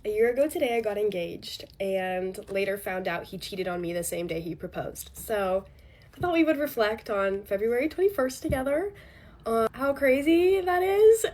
A year ago today, I got engaged and later found out he cheated on me the same day he proposed. So I thought we would reflect on February 21st together, on how crazy that is.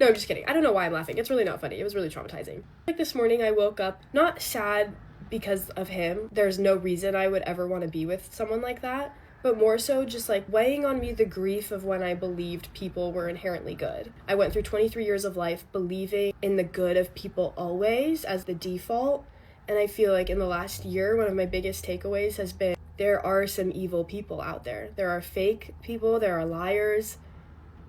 No, I'm just kidding. I don't know why I'm laughing. It's really not funny. It was really traumatizing. Like this morning, I woke up not sad because of him. There's no reason I would ever want to be with someone like that, but more so just like weighing on me the grief of when I believed people were inherently good. I went through 23 years of life believing in the good of people always as the default, and I feel like in the last year, one of my biggest takeaways has been there are some evil people out there. There are fake people, there are liars,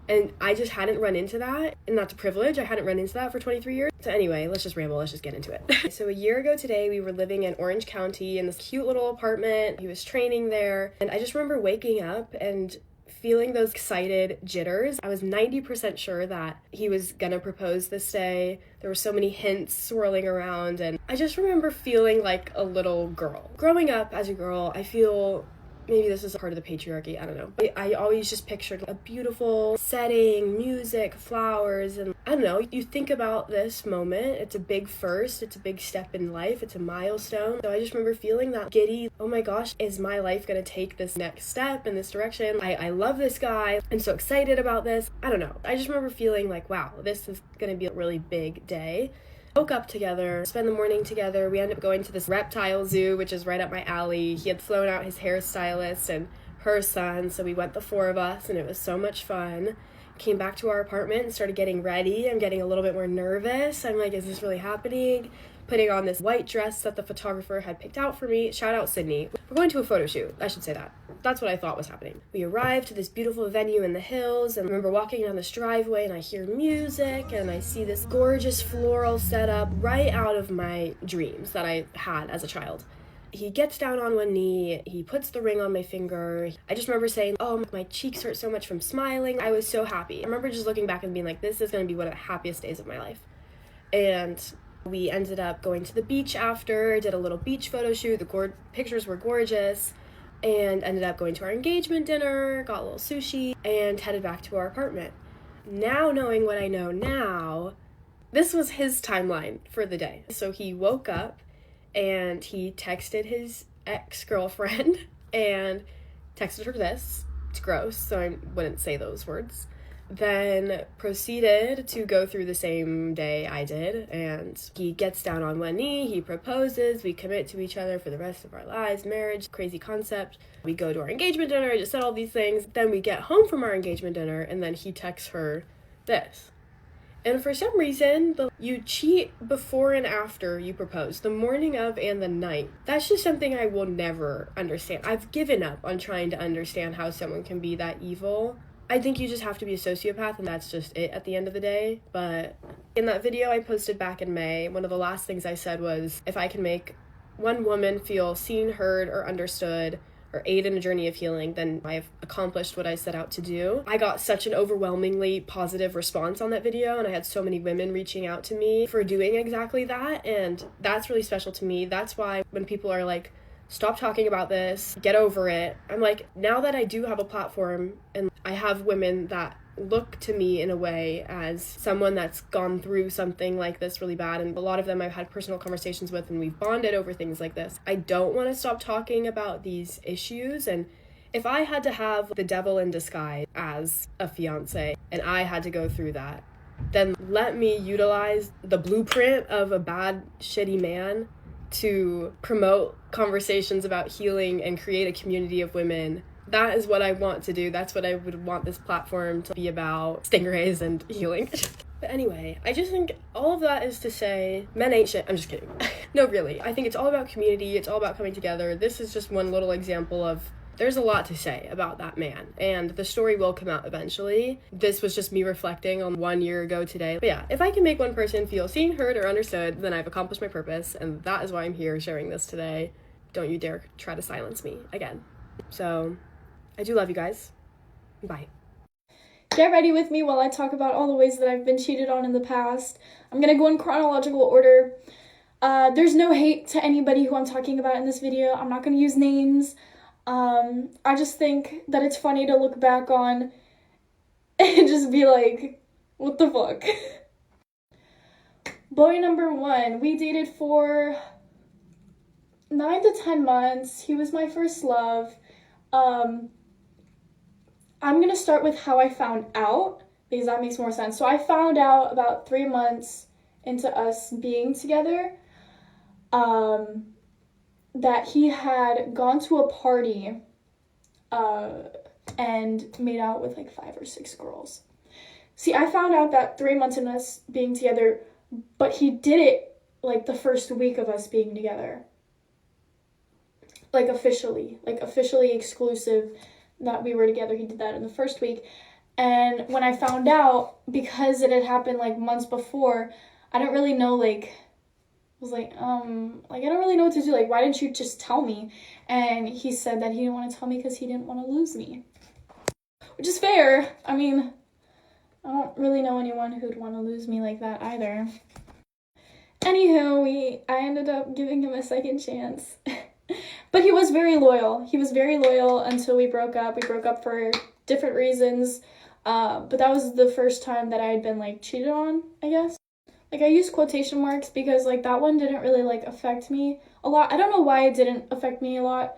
and I just hadn't run into that, and that's a privilege. I hadn't run into that for 23 years. So anyway, let's just ramble, let's just get into it. So a year ago today, we were living in Orange County in this cute little apartment. He was training there, and I just remember waking up and feeling those excited jitters. I was 90% sure that he was gonna propose this day. There were so many hints swirling around, and I just remember feeling like a little girl. Growing up as a girl, I feel maybe this is part of the patriarchy, I don't know. I always just pictured a beautiful setting, music, flowers, and I don't know, you think about this moment, it's a big first, it's a big step in life, it's a milestone. So I just remember feeling that giddy, oh my gosh, is my life gonna take this next step in this direction? I love this guy, I'm so excited about this. I don't know, I just remember feeling like, wow, this is gonna be a really big day. Woke up together, spent the morning together. We ended up going to this reptile zoo, which is right up my alley. He had flown out his hairstylist and her son, so we went the four of us, and it was so much fun. Came back to our apartment and started getting ready. I'm getting a little bit more nervous. I'm like, is this really happening? Putting on this white dress that the photographer had picked out for me. Shout out Sydney. We're going to a photo shoot. I should say that. That's what I thought was happening. We arrived to this beautiful venue in the hills, and I remember walking down this driveway, and I hear music, and I see this gorgeous floral setup right out of my dreams that I had as a child. He gets down on one knee, he puts the ring on my finger. I just remember saying, oh, my cheeks hurt so much from smiling. I was so happy. I remember just looking back and being like, this is going to be one of the happiest days of my life. And we ended up going to the beach after, did a little beach photo shoot. The pictures were gorgeous, and ended up going to our engagement dinner, got a little sushi, and headed back to our apartment. Now, knowing what I know now, this was his timeline for the day. So he woke up and he texted his ex-girlfriend and texted her this. It's gross, so I wouldn't say those words. Then proceeded to go through the same day I did, and he gets down on one knee, he proposes, we commit to each other for the rest of our lives, marriage, crazy concept. We go to our engagement dinner, I just said all these things. Then we get home from our engagement dinner, and then he texts her this. And for some reason, you cheat before and after you propose, the morning of and the night. That's just something I will never understand. I've given up on trying to understand how someone can be that evil. I think you just have to be a sociopath, and that's just it at the end of the day. But in that video I posted back in May, one of the last things I said was, if I can make one woman feel seen, heard, or understood, or aid in a journey of healing, then I've accomplished what I set out to do. I got such an overwhelmingly positive response on that video, and I had so many women reaching out to me for doing exactly that, and that's really special to me. That's why when people are like, stop talking about this, get over it, I'm like, now that I do have a platform and I have women that look to me in a way as someone that's gone through something like this really bad, and a lot of them I've had personal conversations with, and we've bonded over things like this. I don't want to stop talking about these issues, and if I had to have the devil in disguise as a fiance and I had to go through that, then let me utilize the blueprint of a bad, shitty man to promote conversations about healing and create a community of women. That is what I want to do. That's what I would want this platform to be about, stingrays and healing. But anyway, I just think all of that is to say, men ain't shit. I'm just kidding. No, really. I think it's all about community. It's all about coming together. This is just one little example of, there's a lot to say about that man, and the story will come out eventually. This was just me reflecting on 1 year ago today. But yeah, if I can make one person feel seen, heard, or understood, then I've accomplished my purpose, and that is why I'm here sharing this today. Don't you dare try to silence me again. So, I do love you guys. Bye. Get ready with me while I talk about all the ways that I've been cheated on in the past. I'm gonna go in chronological order. There's no hate to anybody who I'm talking about in this video. I'm not gonna use names. I just think that it's funny to look back on and just be like, what the fuck? Boy number 1, we dated for 9 to 10 months. He was my first love. I'm gonna start with how I found out, because that makes more sense. So I found out about 3 months into us being together, that he had gone to a party, and made out with like 5 or 6 girls. See, I found out that 3 months in us being together, but he did it like the first week of us being together. Like officially exclusive that we were together. He did that in the first week. And when I found out, because it had happened like months before, I didn't really know, like, I was like, I don't really know what to do. Like, why didn't you just tell me? And he said that he didn't want to tell me because he didn't want to lose me. Which is fair. I mean, I don't really know anyone who'd want to lose me like that either. Anywho, I ended up giving him a second chance. But he was very loyal. He was very loyal until we broke up. We broke up for different reasons. But that was the first time that I had been, like, cheated on, I guess. Like, I use quotation marks because, like, that one didn't really, like, affect me a lot. I don't know why it didn't affect me a lot.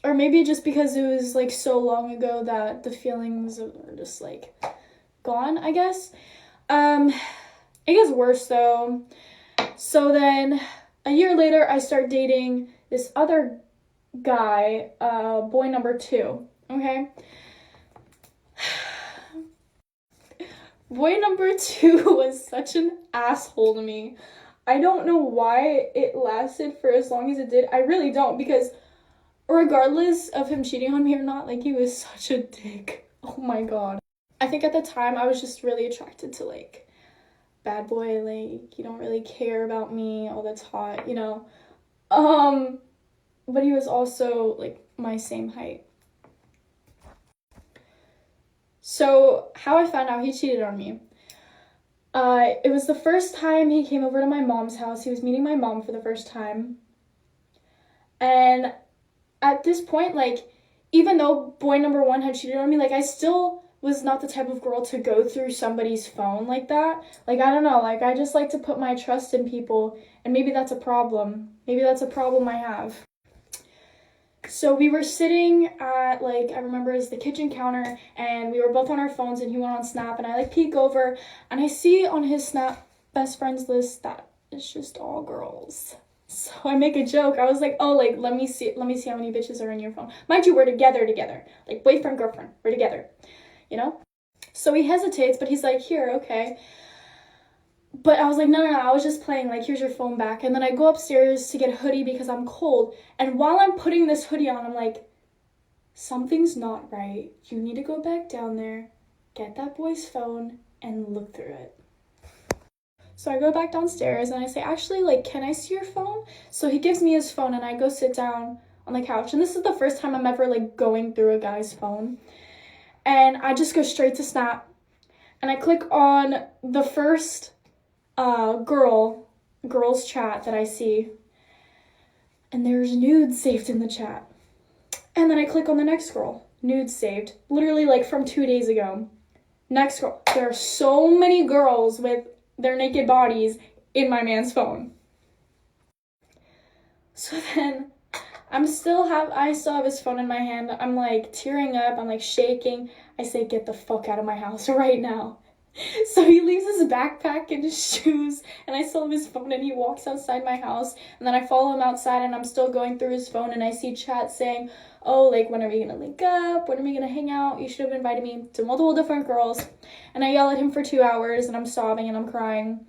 Or maybe just because it was, like, so long ago that the feelings are just, like, gone, I guess. It gets worse, though. So then, a year later, I start dating this other guy, boy number 2, okay? Boy number 2 was such an asshole to me. I don't know why it lasted for as long as it did. I really don't, because regardless of him cheating on me or not, like, he was such a dick. Oh my god. I think at the time I was just really attracted to, like, bad boy, like, you don't really care about me, oh, that's hot, you know. But he was also, like, my same height. So, how I found out he cheated on me. It was the first time he came over to my mom's house. He was meeting my mom for the first time. And at this point, like, even though boy number 1 had cheated on me, like, I still was not the type of girl to go through somebody's phone like that. Like, I don't know, like, I just like to put my trust in people, and maybe that's a problem. Maybe that's a problem I have. So we were sitting at, like, I remember it was the kitchen counter, and we were both on our phones, and he went on Snap, and I, like, peek over, and I see on his Snap best friends list that it's just all girls. So I make a joke. I was like, oh, like, let me see how many bitches are in your phone. Mind you, we're together. Like, boyfriend, girlfriend, we're together, you know? So he hesitates, but he's like, here, okay. But I was like, no, I was just playing, like, here's your phone back. And then I go upstairs to get a hoodie because I'm cold. And while I'm putting this hoodie on, I'm like, something's not right. You need to go back down there, get that boy's phone, and look through it. So I go back downstairs and I say, actually, like, can I see your phone? So he gives me his phone and I go sit down on the couch. And this is the first time I'm ever, like, going through a guy's phone. And I just go straight to Snap. And I click on the first girl's chat that I see, and there's nudes saved in the chat. And then I click on the next girl, nudes saved, literally, like, from 2 days ago. Next girl. There are so many girls with their naked bodies in my man's phone. So then I still have his phone in my hand. I'm, like, tearing up, I'm, like, shaking. I say, get the fuck out of my house right now. So he leaves his backpack and his shoes, and I still have his phone, and he walks outside my house, and then I follow him outside, and I'm still going through his phone, and I see chat saying, oh, like, when are we gonna link up? When are we gonna hang out? You should have invited me to multiple different girls. And I yell at him for 2 hours, and I'm sobbing, and I'm crying.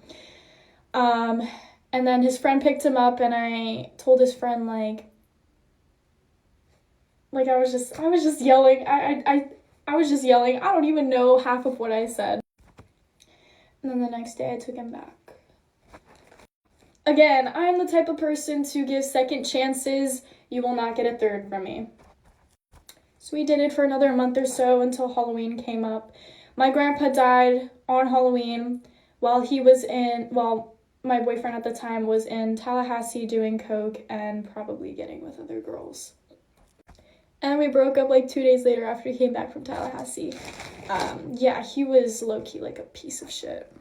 And then his friend picked him up, and I told his friend, like, I was just yelling. I was just yelling. I don't even know half of what I said. And then the next day I took him back. Again, I am the type of person to give second chances. You will not get a third from me. So we did it for another month or so until Halloween came up. My grandpa died on Halloween while my boyfriend at the time was in Tallahassee doing coke and probably getting with other girls. And we broke up, like, 2 days later after he came back from Tallahassee. Yeah, he was low-key, like, a piece of shit.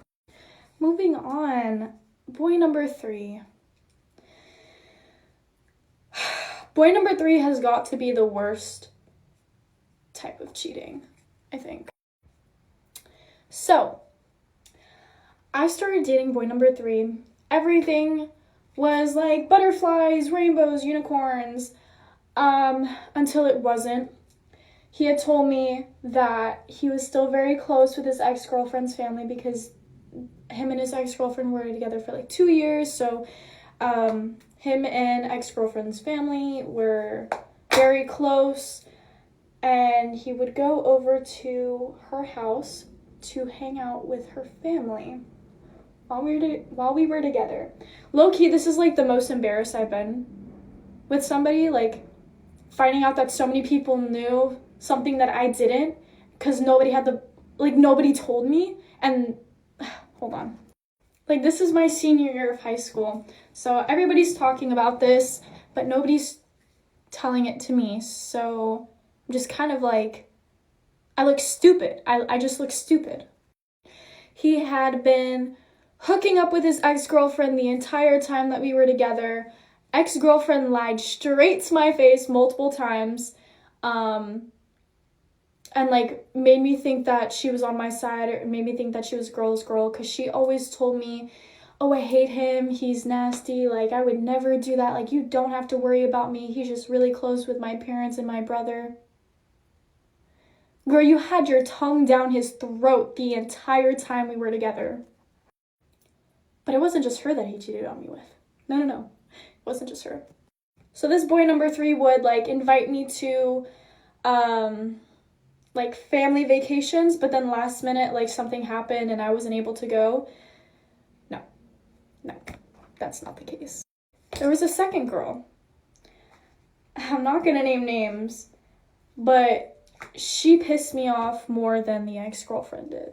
Moving on. Boy number 3. Boy number 3 has got to be the worst type of cheating, I think. So, I started dating boy number 3. Everything was like butterflies, rainbows, unicorns, until it wasn't. He had told me that he was still very close with his ex-girlfriend's family because him and his ex-girlfriend were together for like 2 years. So him and ex-girlfriend's family were very close, and he would go over to her house to hang out with her family while we were together. Low-key, this is like the most embarrassed I've been with somebody, like finding out that so many people knew something that I didn't, because nobody told me. And hold on, like, this is my senior year of high school, so everybody's talking about this, but nobody's telling it to me. So I'm just kind of like, I look stupid. I just look stupid. He had been hooking up with his ex-girlfriend the entire time that we were together. Ex-girlfriend lied straight to my face multiple times, and like made me think that she was on my side, or made me think that she was girl's girl, because she always told me, oh, I hate him, he's nasty, like I would never do that, like you don't have to worry about me, he's just really close with my parents and my brother. Girl, you had your tongue down his throat the entire time we were together. But it wasn't just her that he cheated on me with. No. It wasn't just her. So this boy number 3 would like invite me to like family vacations, but then last minute like something happened and I wasn't able to go. No, that's not the case. There was a second girl. I'm not gonna name names, but she pissed me off more than the ex-girlfriend did.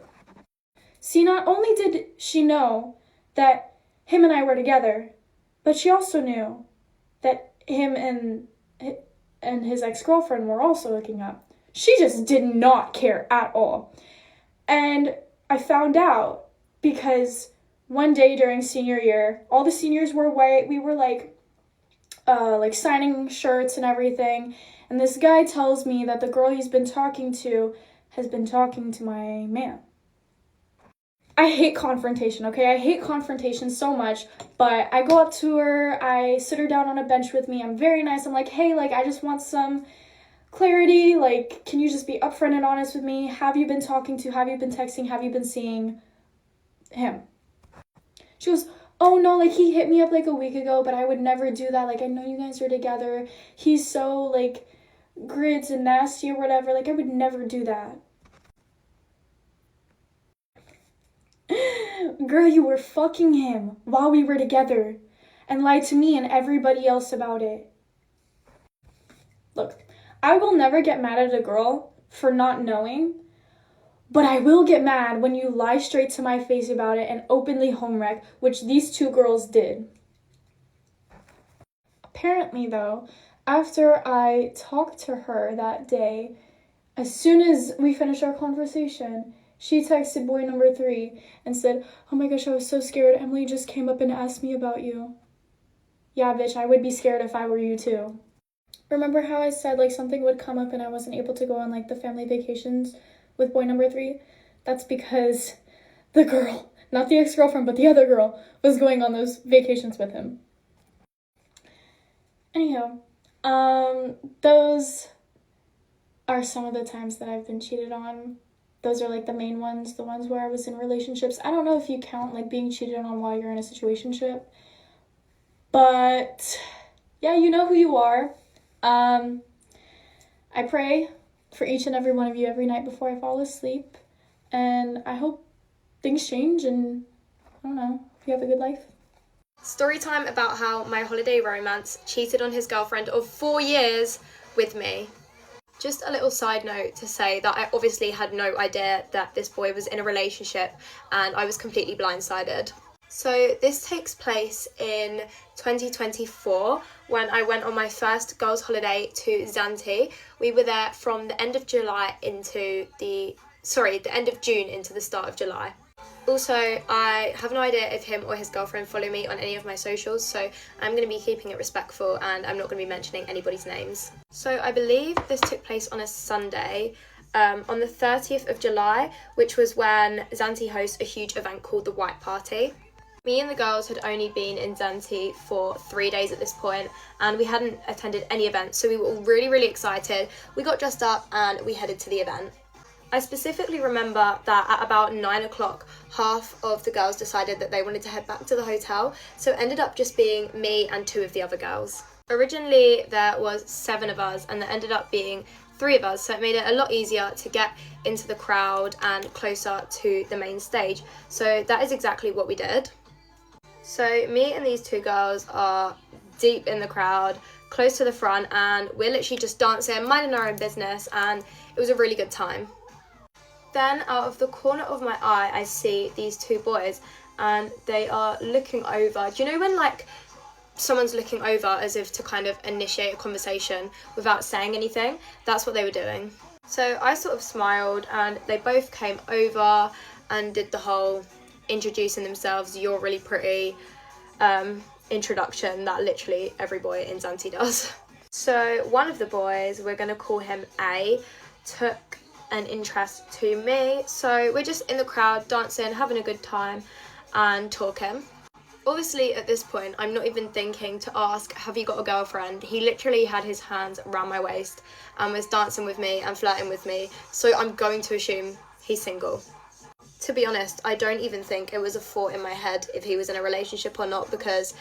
See, not only did she know that him and I were together, but she also knew that him and his ex-girlfriend were also hooking up. She just did not care at all. And I found out because one day during senior year, all the seniors were white. We were like signing shirts and everything. And this guy tells me that the girl he's been talking to has been talking to my man. I hate confrontation, okay? I hate confrontation so much, but I go up to her, I sit her down on a bench with me, I'm very nice, I'm like, hey, like, I just want some clarity, like, can you just be upfront and honest with me? Have you been talking to, have you been texting, have you been seeing him? She goes, oh no, like, he hit me up like a week ago, but I would never do that, like, I know you guys are together, he's so, like, grids and nasty or whatever, like, I would never do that. Girl, you were fucking him while we were together and lied to me and everybody else about it. Look, I will never get mad at a girl for not knowing, but I will get mad when you lie straight to my face about it and openly homewreck, which these 2 girls did. Apparently, though, after I talked to her that day, as soon as we finished our conversation, she texted boy number 3 and said, oh my gosh, I was so scared. Emily just came up and asked me about you. Yeah, bitch, I would be scared if I were you too. Remember how I said like something would come up and I wasn't able to go on like the family vacations with boy number 3? That's because the girl, not the ex-girlfriend, but the other girl, was going on those vacations with him. Anyhow, those are some of the times that I've been cheated on. Those are like the main ones, the ones where I was in relationships. I don't know if you count like being cheated on while you're in a situationship, but yeah, you know who you are. I pray for each and every one of you every night before I fall asleep, and I hope things change, and I don't know, you have a good life. Story time about how my holiday romance cheated on his girlfriend of 4 years with me. Just a little side note to say that I obviously had no idea that this boy was in a relationship and I was completely blindsided. So this takes place in 2024 when I went on my first girls' holiday to Zante. We were there from the end of June into the start of July. Also, I have no idea if him or his girlfriend follow me on any of my socials, so I'm going to be keeping it respectful and I'm not going to be mentioning anybody's names. So I believe this took place on a Sunday, on the 30th of July, which was when Zante hosts a huge event called the White Party. Me and the girls had only been in Zante for 3 days at this point, and we hadn't attended any events, so we were all really, really excited. We got dressed up and we headed to the event. I specifically remember that at about 9 o'clock, half of the girls decided that they wanted to head back to the hotel, so it ended up just being me and 2 of the other girls. Originally, there was 7 of us, and there ended up being 3 of us, so it made it a lot easier to get into the crowd and closer to the main stage. So that is exactly what we did. So me and these 2 girls are deep in the crowd, close to the front, and we're literally just dancing, minding our own business, and it was a really good time. Then out of the corner of my eye, I see these 2 boys and they are looking over. Do you know when like someone's looking over as if to kind of initiate a conversation without saying anything? That's what they were doing. So I sort of smiled and they both came over and did the whole introducing themselves, "You're really pretty," introduction that literally every boy in Zante does. So one of the boys, we're going to call him A, took an interest to me, so we're just in the crowd dancing, having a good time and talking. Obviously at this point I'm not even thinking to ask, "Have you got a girlfriend?" He literally had his hands around my waist and was dancing with me and flirting with me, so I'm going to assume he's single. To be honest, I don't even think it was a thought in my head if he was in a relationship or not, because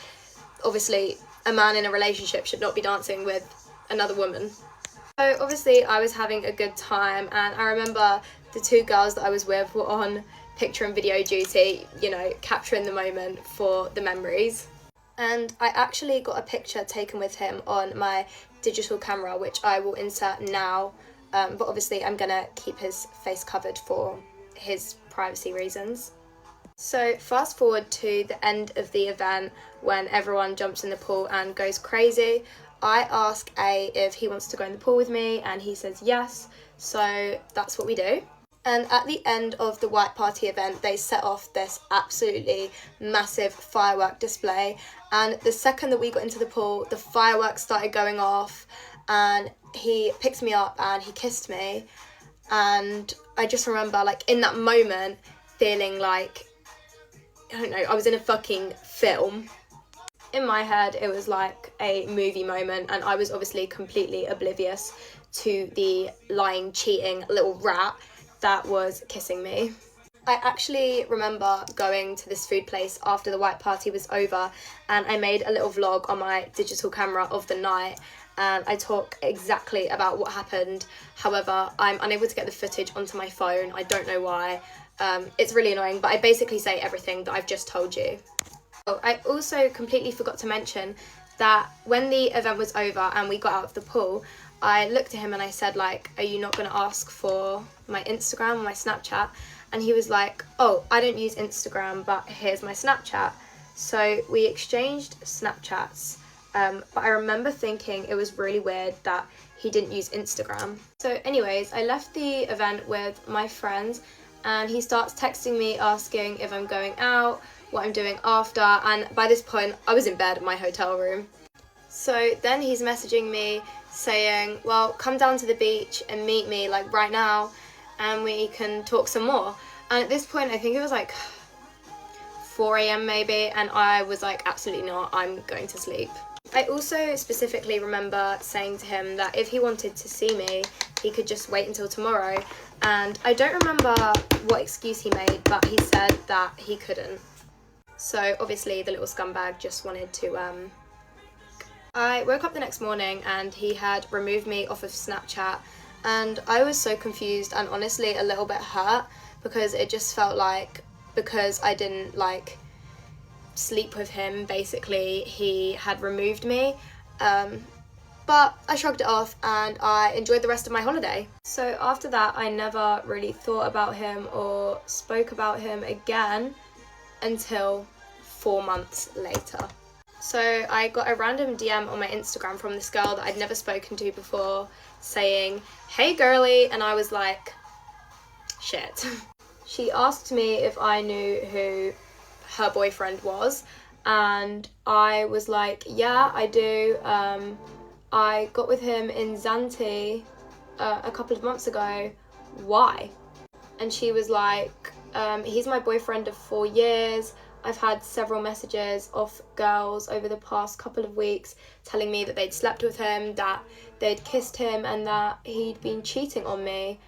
obviously a man in a relationship should not be dancing with another woman. So obviously I was having a good time, and I remember the 2 girls that I was with were on picture and video duty, you know, capturing the moment for the memories. And I actually got a picture taken with him on my digital camera, which I will insert now, but obviously I'm gonna keep his face covered for his privacy reasons. So fast forward to the end of the event when everyone jumps in the pool and goes crazy. I ask A if he wants to go in the pool with me and he says yes, so that's what we do. And at the end of the White Party event, they set off this absolutely massive firework display, and the second that we got into the pool, the fireworks started going off and he picked me up and he kissed me, and I just remember like in that moment feeling like, I don't know, I was in a fucking film. In my head, it was like a movie moment, and I was obviously completely oblivious to the lying, cheating little rat that was kissing me. I actually remember going to this food place after the White Party was over, and I made a little vlog on my digital camera of the night, and I talk exactly about what happened. However, I'm unable to get the footage onto my phone. I don't know why. It's really annoying, but I basically say everything that I've just told you. Oh, I also completely forgot to mention that when the event was over and we got out of the pool, I looked at him and I said, like, "Are you not going to ask for my Instagram or my Snapchat?" And he was like, "Oh, I don't use Instagram, but here's my Snapchat." So we exchanged Snapchats, but I remember thinking it was really weird that he didn't use Instagram. So anyways, I left the event with my friends and he starts texting me asking if I'm going out, what I'm doing after, and by this point I was in bed in my hotel room. So then he's messaging me saying, "Well, come down to the beach and meet me like right now and we can talk some more." And at this point I think it was like 4 a.m. maybe, and I was like, absolutely not, I'm going to sleep. I also specifically remember saying to him that if he wanted to see me, he could just wait until tomorrow, and I don't remember what excuse he made, but he said that he couldn't. So obviously the little scumbag just wanted to I woke up the next morning and he had removed me off of Snapchat, and I was so confused and honestly a little bit hurt, because it just felt like, because I didn't like sleep with him, basically he had removed me, but I shrugged it off and I enjoyed the rest of my holiday. So after that I never really thought about him or spoke about him again until 4 months later. So I got a random DM on my Instagram from this girl that I'd never spoken to before saying, "Hey girly," and I was like, shit. She asked me if I knew who her boyfriend was, and I was like, yeah, I do. I got with him in Zante a couple of months ago. Why? And she was like, he's my boyfriend of 4 years. I've had several messages of girls over the past couple of weeks telling me that they'd slept with him, that they'd kissed him, and that he'd been cheating on me.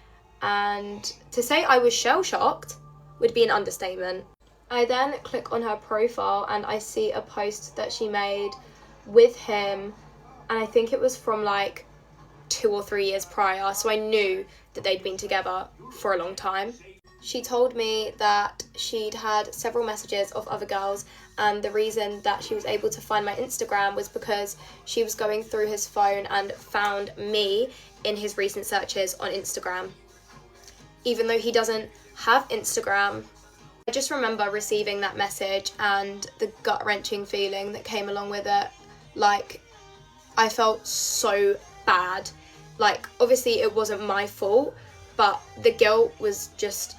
And to say I was shell-shocked would be an understatement. I then click on her profile and I see a post that she made with him, and I think it was from like 2 or 3 years prior, so I knew that they'd been together for a long time. She told me that she'd had several messages of other girls, and the reason that she was able to find my Instagram was because she was going through his phone and found me in his recent searches on Instagram. Even though he doesn't have Instagram, I just remember receiving that message and the gut-wrenching feeling that came along with it. Like, I felt so bad. Like, obviously it wasn't my fault, but the guilt was just,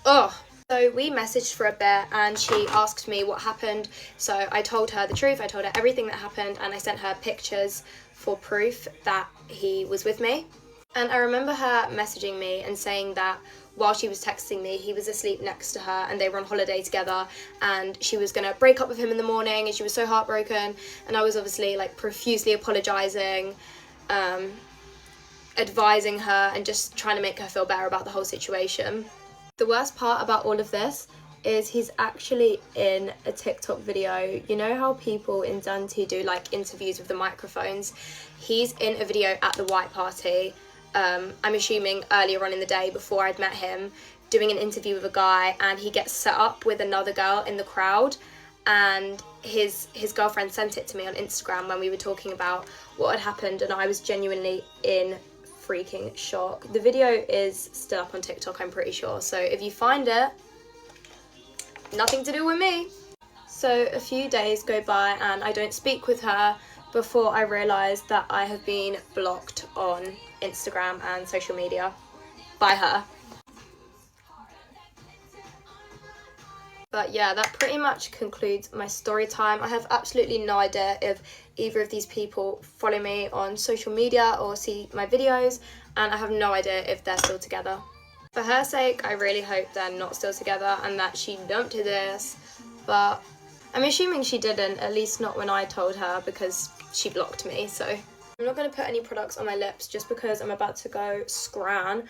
ugh. So we messaged for a bit and she asked me what happened. So I told her the truth, I told her everything that happened, and I sent her pictures for proof that he was with me. And I remember her messaging me and saying that while she was texting me, he was asleep next to her and they were on holiday together, and she was gonna break up with him in the morning, and she was so heartbroken. And I was obviously like profusely apologizing, advising her and just trying to make her feel better about the whole situation. The worst part about all of this is he's actually in a TikTok video. You know how people in Zante do like interviews with the microphones? He's in a video at the white party, I'm assuming earlier on in the day before I'd met him, doing an interview with a guy, and he gets set up with another girl in the crowd, and his girlfriend sent it to me on Instagram when we were talking about what had happened, and I was genuinely in freaking shock. The video is still up on TikTok, I'm pretty sure, so if you find it, nothing to do with me. So a few days go by and I don't speak with her before I realise that I have been blocked on Instagram and social media by her. But yeah, that pretty much concludes my story time. I have absolutely no idea if either of these people follow me on social media or see my videos, and I have no idea if they're still together. For her sake, I really hope they're not still together and that she dumped this, but I'm assuming she didn't, at least not when I told her, because she blocked me. So I'm not going to put any products on my lips just because I'm about to go scran.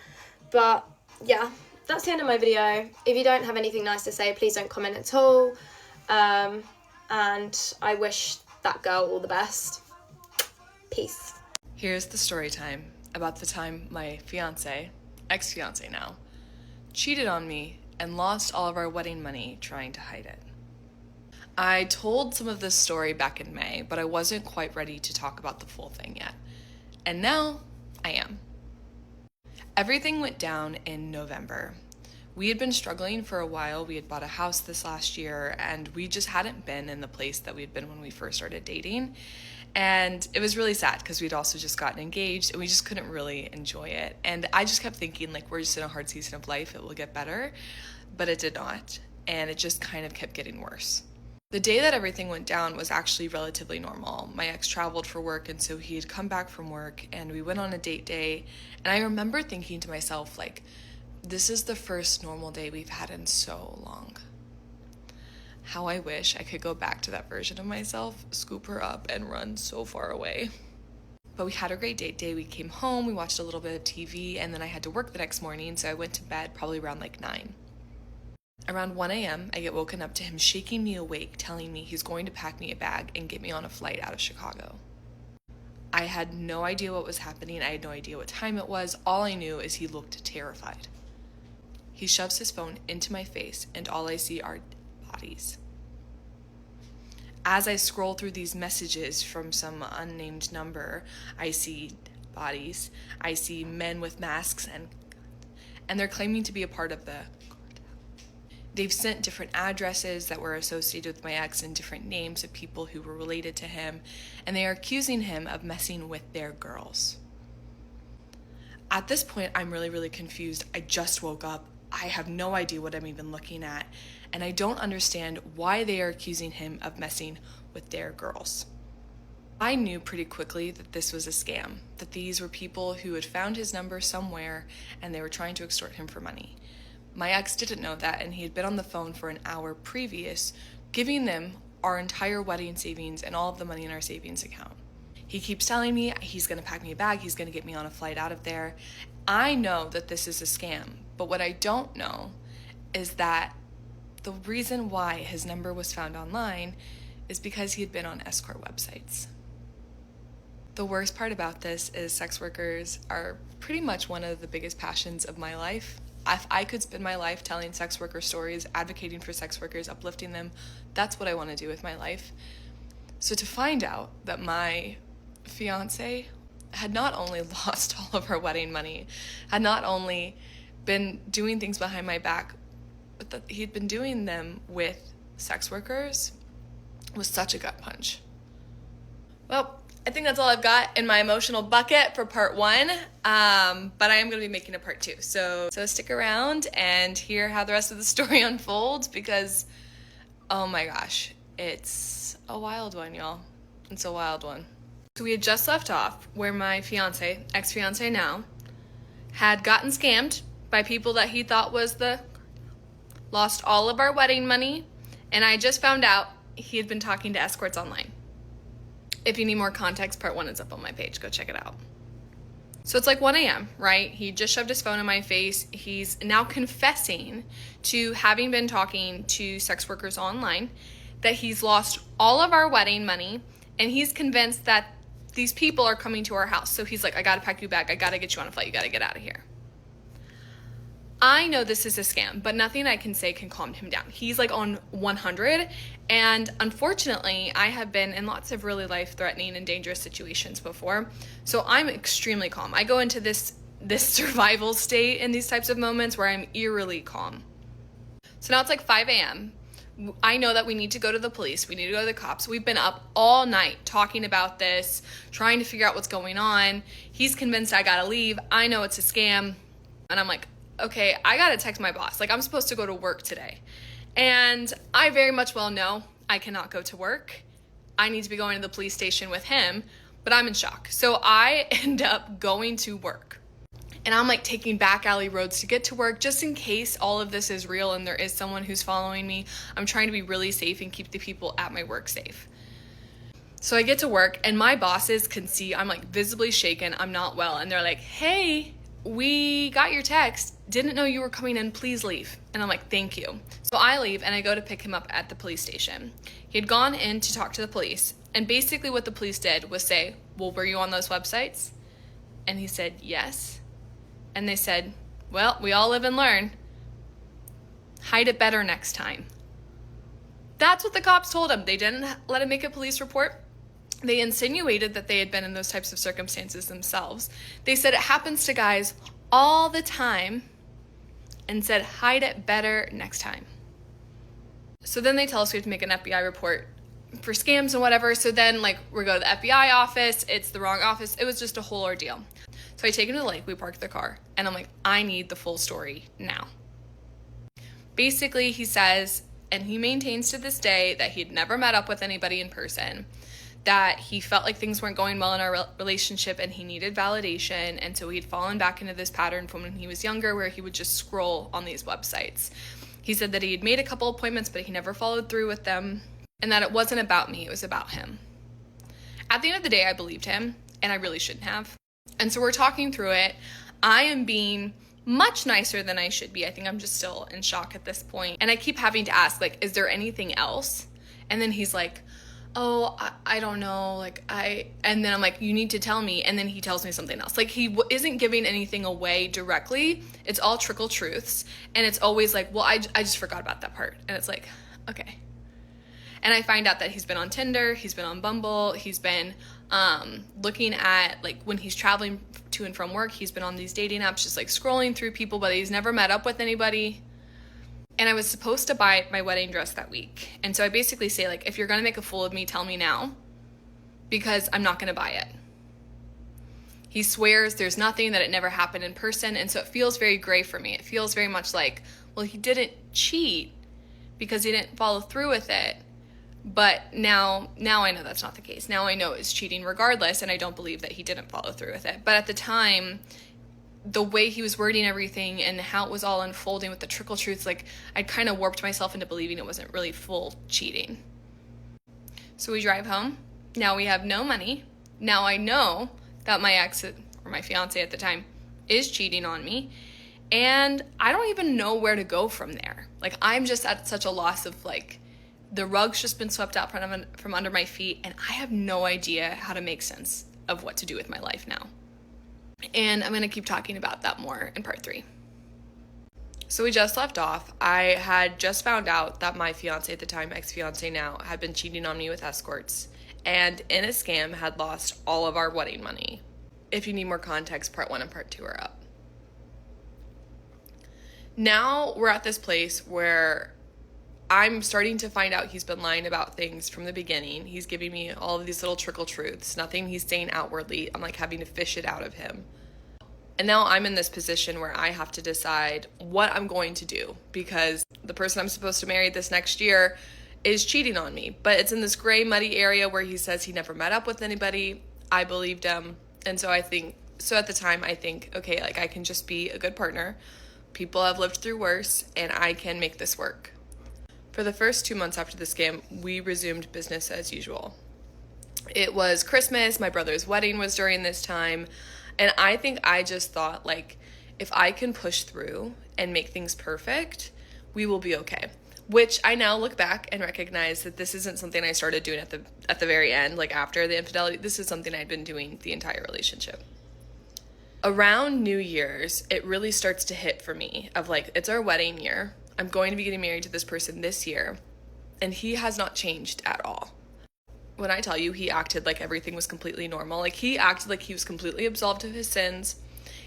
But yeah, that's the end of my video. If you don't have anything nice to say, please don't comment at all. And I wish that girl all the best. Peace. Here's the story time about the time my ex-fiance now, cheated on me and lost all of our wedding money trying to hide it. I told some of this story back in May, but I wasn't quite ready to talk about the full thing yet. And now I am. Everything went down in November. We had been struggling for a while. We had bought a house this last year, and we just hadn't been in the place that we had been when we first started dating. And it was really sad because we'd also just gotten engaged and we just couldn't really enjoy it. And I just kept thinking, like, we're just in a hard season of life, it will get better. But it did not. And it just kind of kept getting worse. The day that everything went down was actually relatively normal. My ex traveled for work, and so he had come back from work and we went on a date day. And I remember thinking to myself, like, this is the first normal day we've had in so long. How I wish I could go back to that version of myself, scoop her up, and run so far away. But we had a great date day. We came home, we watched a little bit of TV, and then I had to work the next morning, so I went to bed probably around like 9. Around 1 a.m., I get woken up to him shaking me awake, telling me he's going to pack me a bag and get me on a flight out of Chicago. I had no idea what was happening. I had no idea what time it was. All I knew is he looked terrified. He shoves his phone into my face, and all I see are bodies. As I scroll through these messages from some unnamed number, I see bodies. I see men with masks, and they're claiming to be a part of the... They've sent different addresses that were associated with my ex and different names of people who were related to him, and they are accusing him of messing with their girls. At this point, I'm really, really confused. I just woke up. I have no idea what I'm even looking at, and I don't understand why they are accusing him of messing with their girls. I knew pretty quickly that this was a scam, that these were people who had found his number somewhere and they were trying to extort him for money. My ex didn't know that, and he had been on the phone for an hour previous, giving them our entire wedding savings and all of the money in our savings account. He keeps telling me he's going to pack me a bag, he's going to get me on a flight out of there. I know that this is a scam, but what I don't know is that the reason why his number was found online is because he had been on escort websites. The worst part about this is sex workers are pretty much one of the biggest passions of my life. If I could spend my life telling sex worker stories, advocating for sex workers, uplifting them, that's what I want to do with my life. So to find out that my fiance had not only lost all of our wedding money, had not only been doing things behind my back, but that he'd been doing them with sex workers was such a gut punch. Well, I think that's all I've got in my emotional bucket for part 1, but I am going to be making a part 2. So stick around and hear how the rest of the story unfolds, because, oh my gosh, it's a wild one, y'all. It's a wild one. So we had just left off where my fiance, ex-fiance now, had gotten scammed by people that he thought was lost all of our wedding money, and I just found out he had been talking to escorts online. If you need more context, part 1 is up on my page. Go check it out. So it's like 1 a.m., right? He just shoved his phone in my face. He's now confessing to having been talking to sex workers online, that he's lost all of our wedding money, and he's convinced that these people are coming to our house. So he's like, I gotta pack you back. I gotta get you on a flight. You gotta get out of here. I know this is a scam, but nothing I can say can calm him down. He's like on 100, and unfortunately, I have been in lots of really life-threatening and dangerous situations before, so I'm extremely calm. I go into this survival state in these types of moments where I'm eerily calm. So now it's like 5 a.m. I know that we need to go to the police. We need to go to the cops. We've been up all night talking about this, trying to figure out what's going on. He's convinced I gotta leave. I know it's a scam, and I'm like, okay, I gotta text my boss. Like, I'm supposed to go to work today. And I very much well know I cannot go to work. I need to be going to the police station with him, but I'm in shock. So I end up going to work. And I'm like taking back alley roads to get to work just in case all of this is real and there is someone who's following me. I'm trying to be really safe and keep the people at my work safe. So I get to work and my bosses can see I'm like visibly shaken. I'm not well. And they're like, hey, we got your text. Didn't know you were coming in. Please leave. And I'm like, thank you. So I leave and I go to pick him up at the police station. He had gone in to talk to the police. And basically what the police did was say, well, were you on those websites? And he said, yes. And they said, well, we all live and learn. Hide it better next time. That's what the cops told him. They didn't let him make a police report. They insinuated that they had been in those types of circumstances themselves. They said it happens to guys all the time and said, hide it better next time. So then they tell us we have to make an FBI report for scams and whatever. So then we go to the FBI office. It's the wrong office. It was just a whole ordeal. So I take him to the lake, we park the car, and I'm like, I need the full story now. Basically, he says, and he maintains to this day that he'd never met up with anybody in person, that he felt like things weren't going well in our relationship and he needed validation, and so he'd fallen back into this pattern from when he was younger where he would just scroll on these websites. He said that he had made a couple appointments, but he never followed through with them, and that it wasn't about me, it was about him. At the end of the day, I believed him, and I really shouldn't have. And so we're talking through it. I am being much nicer than I should be. I think I'm just still in shock at this point. And I keep having to ask, is there anything else? And then he's like, oh, I don't know. And then I'm like, you need to tell me. And then he tells me something else. He isn't giving anything away directly. It's all trickle truths. And it's always like, well, I just forgot about that part. And it's like, okay. And I find out that he's been on Tinder, he's been on Bumble, he's been looking at, when he's traveling to and from work, he's been on these dating apps, just scrolling through people, but he's never met up with anybody. And I was supposed to buy my wedding dress that week. And so I basically say, if you're going to make a fool of me, tell me now, because I'm not going to buy it. He swears there's nothing, that it never happened in person, and so it feels very gray for me. It feels very much like, well, he didn't cheat because he didn't follow through with it. But now I know that's not the case. Now I know it's cheating regardless, and I don't believe that he didn't follow through with it. But at the time, the way he was wording everything and how it was all unfolding with the trickle truths, like, I'd kind of warped myself into believing it wasn't really full cheating. So we drive home. Now we have no money. Now I know that my ex, or my fiance at the time, is cheating on me. And I don't even know where to go from there. Like, I'm just at such a loss of, like, the rug's just been swept out from under my feet, and I have no idea how to make sense of what to do with my life now. And I'm going to keep talking about that more in part 3. So we just left off. I had just found out that my fiance at the time, ex-fiance now, had been cheating on me with escorts, and in a scam had lost all of our wedding money. If you need more context, part 1 and part 2 are up. Now we're at this place where I'm starting to find out he's been lying about things from the beginning. He's giving me all of these little trickle truths, nothing he's saying outwardly. I'm like having to fish it out of him. And now I'm in this position where I have to decide what I'm going to do, because the person I'm supposed to marry this next year is cheating on me. But it's in this gray, muddy area where he says he never met up with anybody. I believed him. And so at the time, I think, okay, like, I can just be a good partner. People have lived through worse, and I can make this work. For the first 2 months after the scam, we resumed business as usual. It was Christmas, my brother's wedding was during this time, and I think I just thought, like, if I can push through and make things perfect, we will be okay. Which I now look back and recognize that this isn't something I started doing at the very end, like after the infidelity. This is something I'd been doing the entire relationship. Around New Year's, it really starts to hit for me of, like, it's our wedding year. I'm going to be getting married to this person this year, and he has not changed at all. When I tell you he acted like everything was completely normal, like, he acted like he was completely absolved of his sins.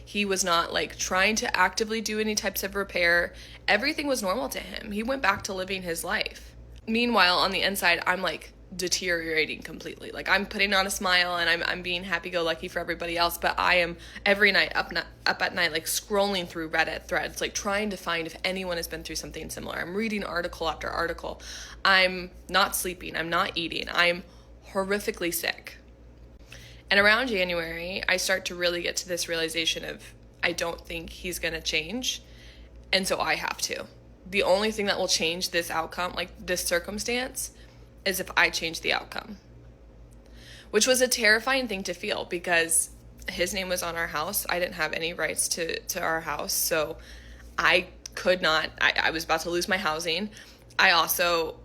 He was not, like, trying to actively do any types of repair. Everything was normal to him. He went back to living his life. Meanwhile, on the inside, I'm, like, deteriorating completely. Like, I'm putting on a smile and I'm being happy-go-lucky for everybody else, but I am every night up at night, like, scrolling through Reddit threads, like, trying to find if anyone has been through something similar. I'm reading article after article. I'm not sleeping. I'm not eating. I'm horrifically sick. And around January, I start to really get to this realization of, I don't think he's gonna change, and so I have to. The only thing that will change this outcome, like this circumstance, is if I change the outcome. Which was a terrifying thing to feel, because his name was on our house. I didn't have any rights to our house, so I could not, I was about to lose my housing. I also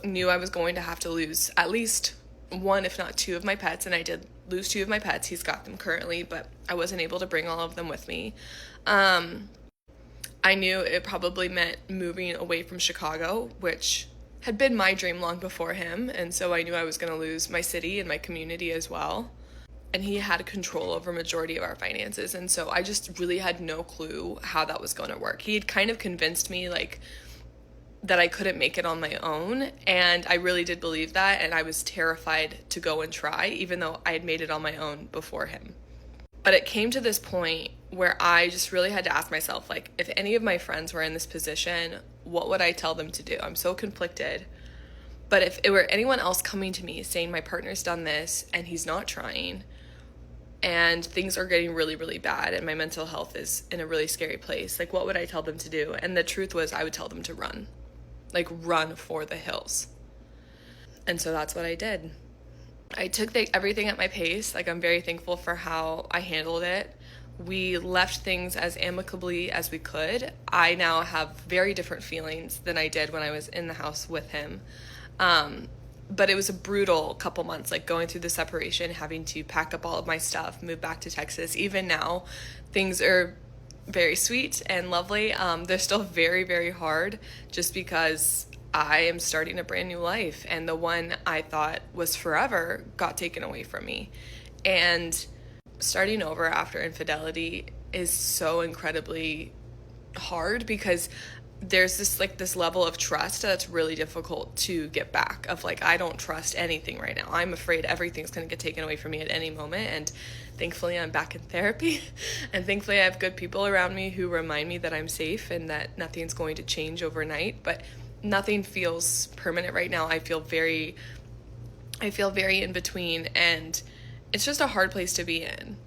knew I was going to have to lose at least one, if not two, of my pets, and I did lose two of my pets. He's got them currently, but I wasn't able to bring all of them with me. I knew it probably meant moving away from Chicago, which had been my dream long before him, and so I knew I was going to lose my city and my community as well. And he had control over a majority of our finances, and so I just really had no clue how that was going to work. He had kind of convinced me, like, that I couldn't make it on my own, and I really did believe that, and I was terrified to go and try, even though I had made it on my own before him. But it came to this point where I just really had to ask myself, like, if any of my friends were in this position, what would I tell them to do? I'm so conflicted. But if it were anyone else coming to me saying my partner's done this and he's not trying, and things are getting really, really bad, and my mental health is in a really scary place, like, what would I tell them to do? And the truth was, I would tell them to run. Like, run for the hills. And so that's what I did. I took everything at my pace. Like, I'm very thankful for how I handled it. We left things as amicably as we could. I now have very different feelings than I did when I was in the house with him. But it was a brutal couple months, like, going through the separation, having to pack up all of my stuff, move back to Texas. Even now, things are very sweet and lovely. They're still very, very hard, just because I am starting a brand new life, and the one I thought was forever got taken away from me. And starting over after infidelity is so incredibly hard, because there's this level of trust that's really difficult to get back, of like, I don't trust anything right now. I'm afraid everything's going to get taken away from me at any moment. And thankfully I'm back in therapy and thankfully I have good people around me who remind me that I'm safe and that nothing's going to change overnight. But nothing feels permanent right now. I feel very in between, and it's just a hard place to be in.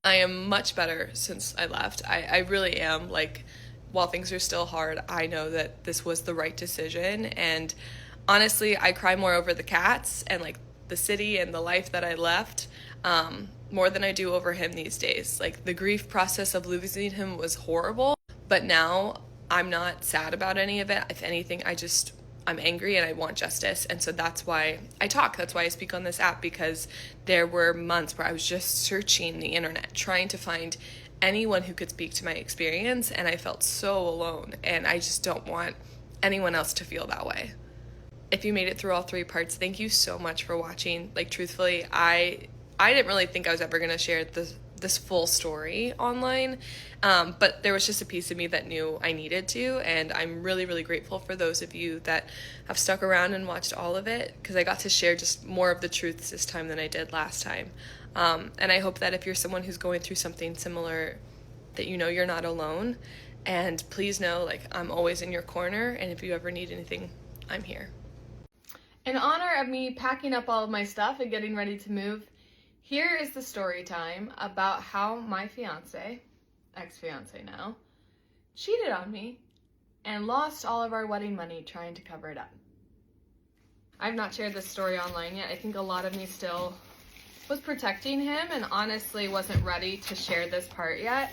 I am much better since I left. I really am. Like, while things are still hard, I know that this was the right decision. And honestly, I cry more over the cats and like the city and the life that I left, more than I do over him these days. Like, the grief process of losing him was horrible, but now I'm not sad about any of it. If anything, I'm angry and I want justice. And so that's why I talk. That's why I speak on this app, because there were months where I was just searching the internet, trying to find anyone who could speak to my experience, and I felt so alone, and I just don't want anyone else to feel that way. If you made it through all 3 parts, thank you so much for watching. Like, truthfully, I didn't really think I was ever going to share this full story online, but there was just a piece of me that knew I needed to, and I'm really, really grateful for those of you that have stuck around and watched all of it, because I got to share just more of the truths this time than I did last time. And I hope that if you're someone who's going through something similar, that you know you're not alone, and please know, like, I'm always in your corner, and if you ever need anything, I'm here. In honor of me packing up all of my stuff and getting ready to move, here is the story time about how my fiance, ex-fiance now, cheated on me and lost all of our wedding money trying to cover it up. I've not shared this story online yet. I think a lot of me still was protecting him and honestly wasn't ready to share this part yet.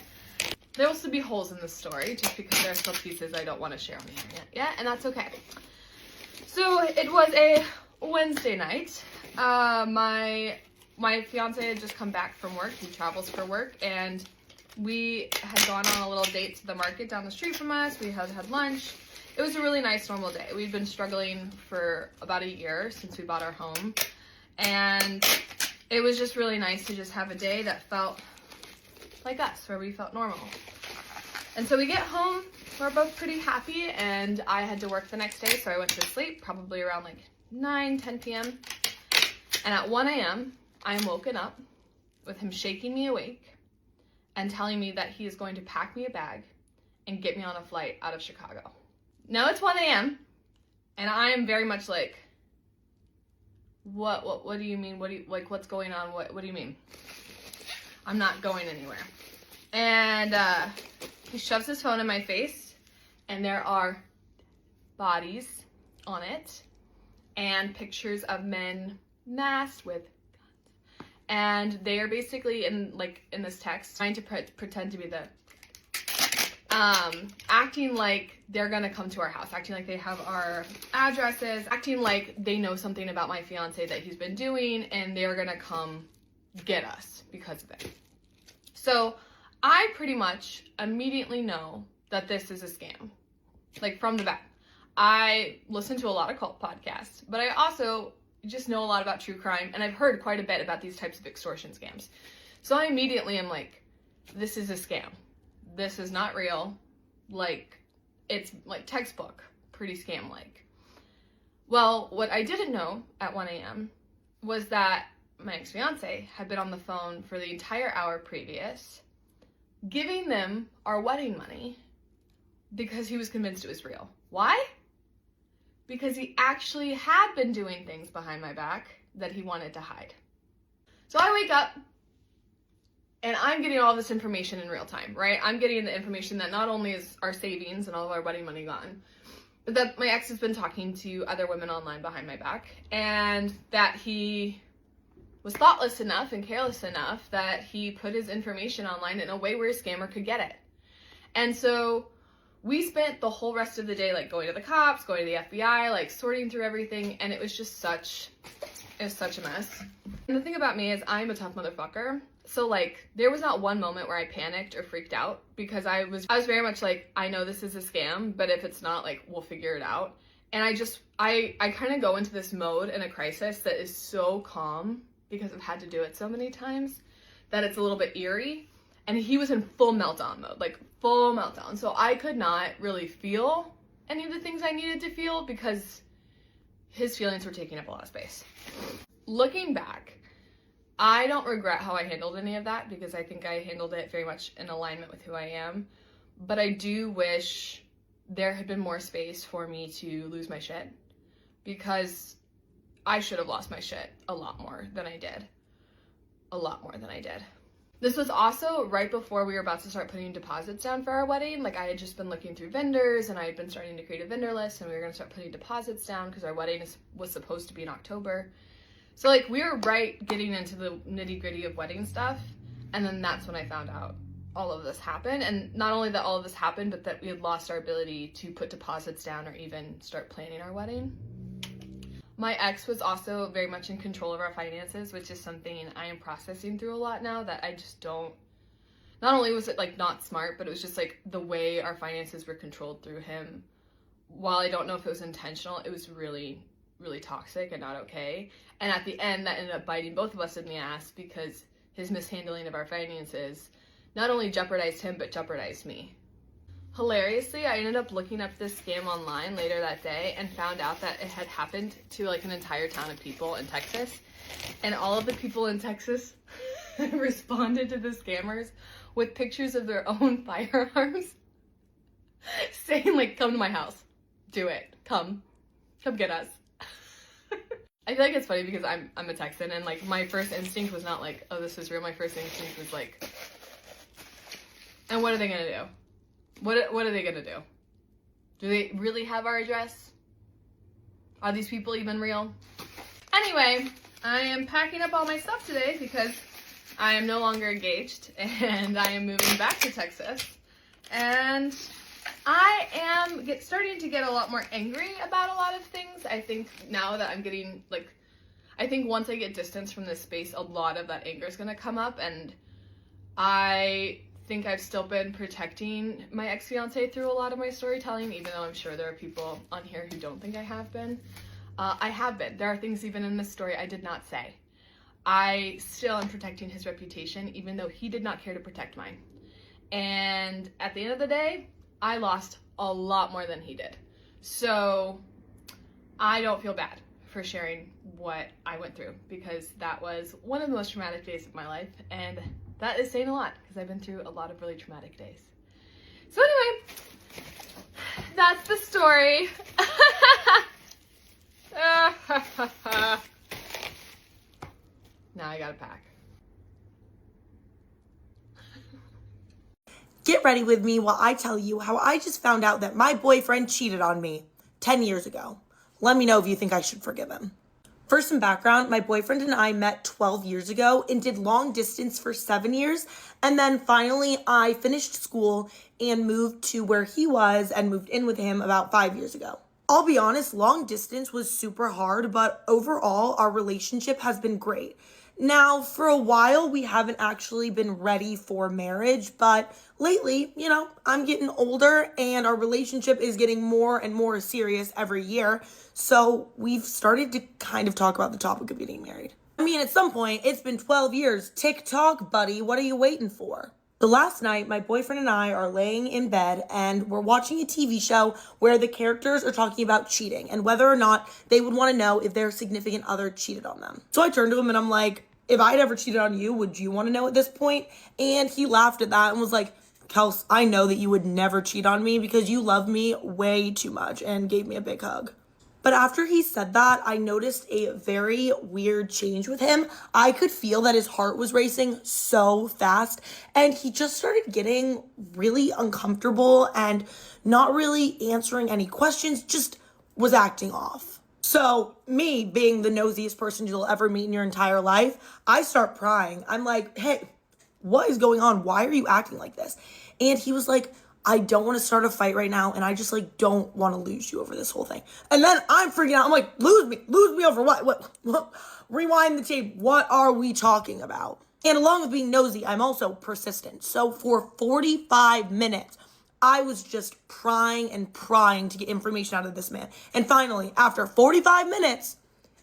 There will still be holes in the story just because there are still pieces I don't want to share on the internet yet, and that's okay. So it was a Wednesday night. My fiance had just come back from work. He travels for work, and we had gone on a little date to the market down the street from us. We had lunch. It was a really nice, normal day. We'd been struggling for about a year since we bought our home, and it was just really nice to just have a day that felt like us, where we felt normal. And so we get home, we're both pretty happy, and I had to work the next day, so I went to sleep probably around like 10 p.m. And at 1 a.m., I am woken up with him shaking me awake and telling me that he is going to pack me a bag and get me on a flight out of Chicago. Now it's 1 a.m. and I am very much like, what do you mean? What's going on? What do you mean? I'm not going anywhere. And he shoves his phone in my face, and there are bodies on it and pictures of men masked with guns. And they are basically in this text trying to pretend to be acting like they're gonna come to our house, acting like they have our addresses, acting like they know something about my fiance that he's been doing, and they're gonna come get us because of it. So I pretty much immediately know that this is a scam, like from the back. I listen to a lot of cult podcasts, but I also just know a lot about true crime, and I've heard quite a bit about these types of extortion scams. So I immediately am like, this is a scam. This is not real. Like, it's like textbook, pretty scam-like. Well, what I didn't know at 1 a.m. was that my ex-fiance had been on the phone for the entire hour previous, giving them our wedding money because he was convinced it was real. Why? Because he actually had been doing things behind my back that he wanted to hide. So I wake up, and I'm getting all this information in real time, right? I'm getting the information that not only is our savings and all of our wedding money gone, but that my ex has been talking to other women online behind my back, and that he was thoughtless enough and careless enough that he put his information online in a way where a scammer could get it. And so we spent the whole rest of the day like going to the cops, going to the FBI, like sorting through everything, and it was such a mess. And the thing about me is I'm a tough motherfucker. So like there was not one moment where I panicked or freaked out, because I was very much like, I know this is a scam, but if it's not, like, we'll figure it out. And I kind of go into this mode in a crisis that is so calm because I've had to do it so many times that it's a little bit eerie. And he was in full meltdown mode, like full meltdown. So I could not really feel any of the things I needed to feel because his feelings were taking up a lot of space. Looking back, I don't regret how I handled any of that because I think I handled it very much in alignment with who I am. But I do wish there had been more space for me to lose my shit because I should have lost my shit a lot more than I did. A lot more than I did. This was also right before we were about to start putting deposits down for our wedding. Like, I had just been looking through vendors and I had been starting to create a vendor list, and we were going to start putting deposits down because our wedding was supposed to be in October. So like, we were right getting into the nitty gritty of wedding stuff. And then that's when I found out all of this happened. And not only that all of this happened, but that we had lost our ability to put deposits down or even start planning our wedding. My ex was also very much in control of our finances, which is something I am processing through a lot now that I just don't, not only was it like not smart, but it was just like the way our finances were controlled through him. While I don't know if it was intentional, it was really, really toxic and not okay. And at the end, that ended up biting both of us in the ass because his mishandling of our finances not only jeopardized him, but jeopardized me. Hilariously, I ended up looking up this scam online later that day and found out that it had happened to like an entire town of people in Texas. And all of the people in Texas responded to the scammers with pictures of their own firearms saying like, come to my house, do it, come get us. I feel like it's funny because I'm a Texan, and like my first instinct was not like, oh, this is real. My first instinct was like, and what are they gonna do? What are they gonna do? Do they really have our address? Are these people even real? Anyway, I am packing up all my stuff today because I am no longer engaged and I am moving back to Texas. And I am starting to get a lot more angry about a lot of things. I think now that I'm getting I think once I get distance from this space, a lot of that anger is gonna come up, and I think I've still been protecting my ex-fiance through a lot of my storytelling, even though I'm sure there are people on here who don't think I have been. I have been. There are things even in this story I did not say. I still am protecting his reputation, even though he did not care to protect mine. And at the end of the day, I lost a lot more than he did. So I don't feel bad for sharing what I went through, because that was one of the most traumatic days of my life, and that is saying a lot because I've been through a lot of really traumatic days. So anyway, that's the story. Now I gotta pack. Get ready with me while I tell you how I just found out that my boyfriend cheated on me 10 years ago. Let me know if you think I should forgive him. For some background, my boyfriend and I met 12 years ago and did long distance for 7 years. And then finally I finished school and moved to where he was and moved in with him about 5 years ago. I'll be honest, long distance was super hard, but overall our relationship has been great. Now, for a while, we haven't actually been ready for marriage, but lately, I'm getting older and our relationship is getting more and more serious every year. So we've started to kind of talk about the topic of getting married. I mean, at some point, it's been 12 years. TikTok, buddy, what are you waiting for? So last night, my boyfriend and I are laying in bed and we're watching a TV show where the characters are talking about cheating and whether or not they would want to know if their significant other cheated on them. So I turned to him and I'm like, if I'd ever cheated on you, would you want to know at this point? And he laughed at that and was like, Kels, I know that you would never cheat on me because you love me way too much, and gave me a big hug. But after he said that, I noticed a very weird change with him. I could feel that his heart was racing so fast, and he just started getting really uncomfortable and not really answering any questions, just was acting off. So me, being the nosiest person you'll ever meet in your entire life, I start prying. I'm like, hey, what is going on? Why are you acting like this? And he was like, I don't want to start a fight right now, and I just don't want to lose you over this whole thing. And then I'm freaking out. I'm like, lose me over what? Rewind the tape. What are we talking about? And along with being nosy, I'm also persistent. So for 45 minutes, I was just prying to get information out of this man. And finally, after 45 minutes,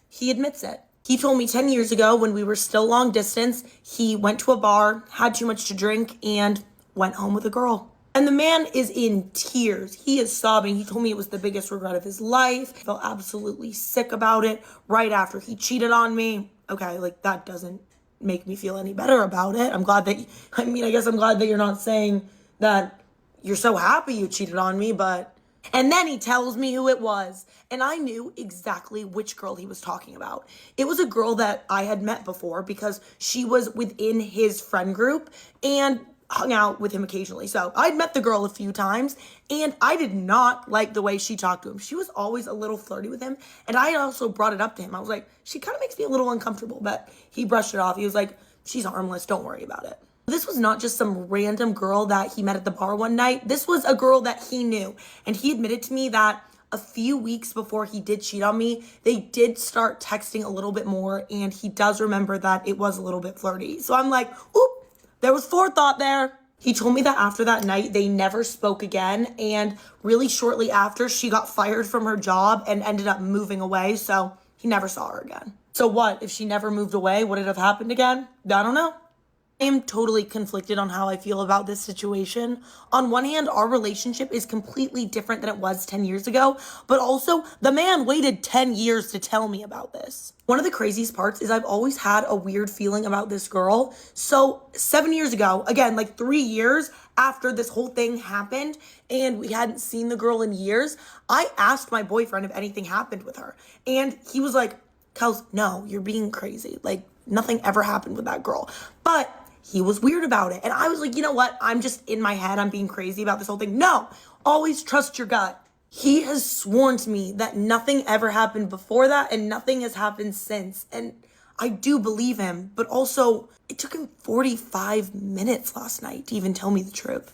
he admits it. He told me 10 years ago when we were still long distance, he went to a bar, had too much to drink, and went home with a girl. And the man is in tears. He is sobbing. He told me it was the biggest regret of his life. He felt absolutely sick about it right after he cheated on me. Okay, like that doesn't make me feel any better about it. I'm glad that, I guess I'm glad that you're not saying that you're so happy you cheated on me, but... And then he tells me who it was, and I knew exactly which girl he was talking about. It was a girl that I had met before because she was within his friend group and hung out with him occasionally. So I'd met the girl a few times, and I did not like the way she talked to him. She was always a little flirty with him, and I also brought it up to him. I was like, she kind of makes me a little uncomfortable, but he brushed it off. He was like, she's harmless, don't worry about it. This was not just some random girl that he met at the bar one night. This was a girl that he knew, and he admitted to me that a few weeks before he did cheat on me, they did start texting a little bit more, and he does remember that it was a little bit flirty. So I'm like, oop, there was forethought there. He told me that after that night, they never spoke again, and really shortly after, she got fired from her job and ended up moving away, so he never saw her again. So what, if she never moved away, would it have happened again? I don't know. I am totally conflicted on how I feel about this situation. On one hand, our relationship is completely different than it was 10 years ago, but also the man waited 10 years to tell me about this. One of the craziest parts is I've always had a weird feeling about this girl. So 7 years ago, again, like 3 years after this whole thing happened and we hadn't seen the girl in years, I asked my boyfriend if anything happened with her. And he was like, Kels, no, you're being crazy. Like nothing ever happened with that girl. But he was weird about it. And I was like, you know what? I'm just in my head. I'm being crazy about this whole thing. No, always trust your gut. He has sworn to me that nothing ever happened before that and nothing has happened since. And I do believe him, but also it took him 45 minutes last night to even tell me the truth.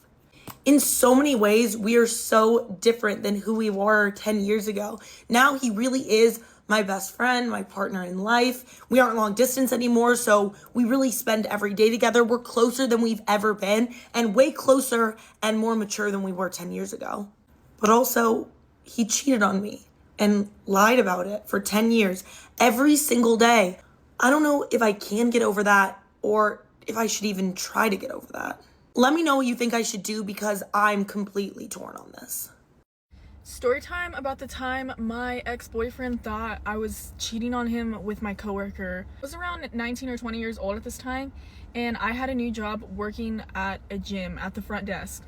In so many ways, we are so different than who we were 10 years ago. Now he really is my best friend, my partner in life. We aren't long distance anymore, so we really spend every day together. We're closer than we've ever been, and way closer and more mature than we were 10 years ago. But also, he cheated on me and lied about it for 10 years, every single day. I don't know if I can get over that or if I should even try to get over that. Let me know what you think I should do because I'm completely torn on this. Story time about the time my ex-boyfriend thought I was cheating on him with my coworker. I was around 19 or 20 years old at this time, and I had a new job working at a gym at the front desk.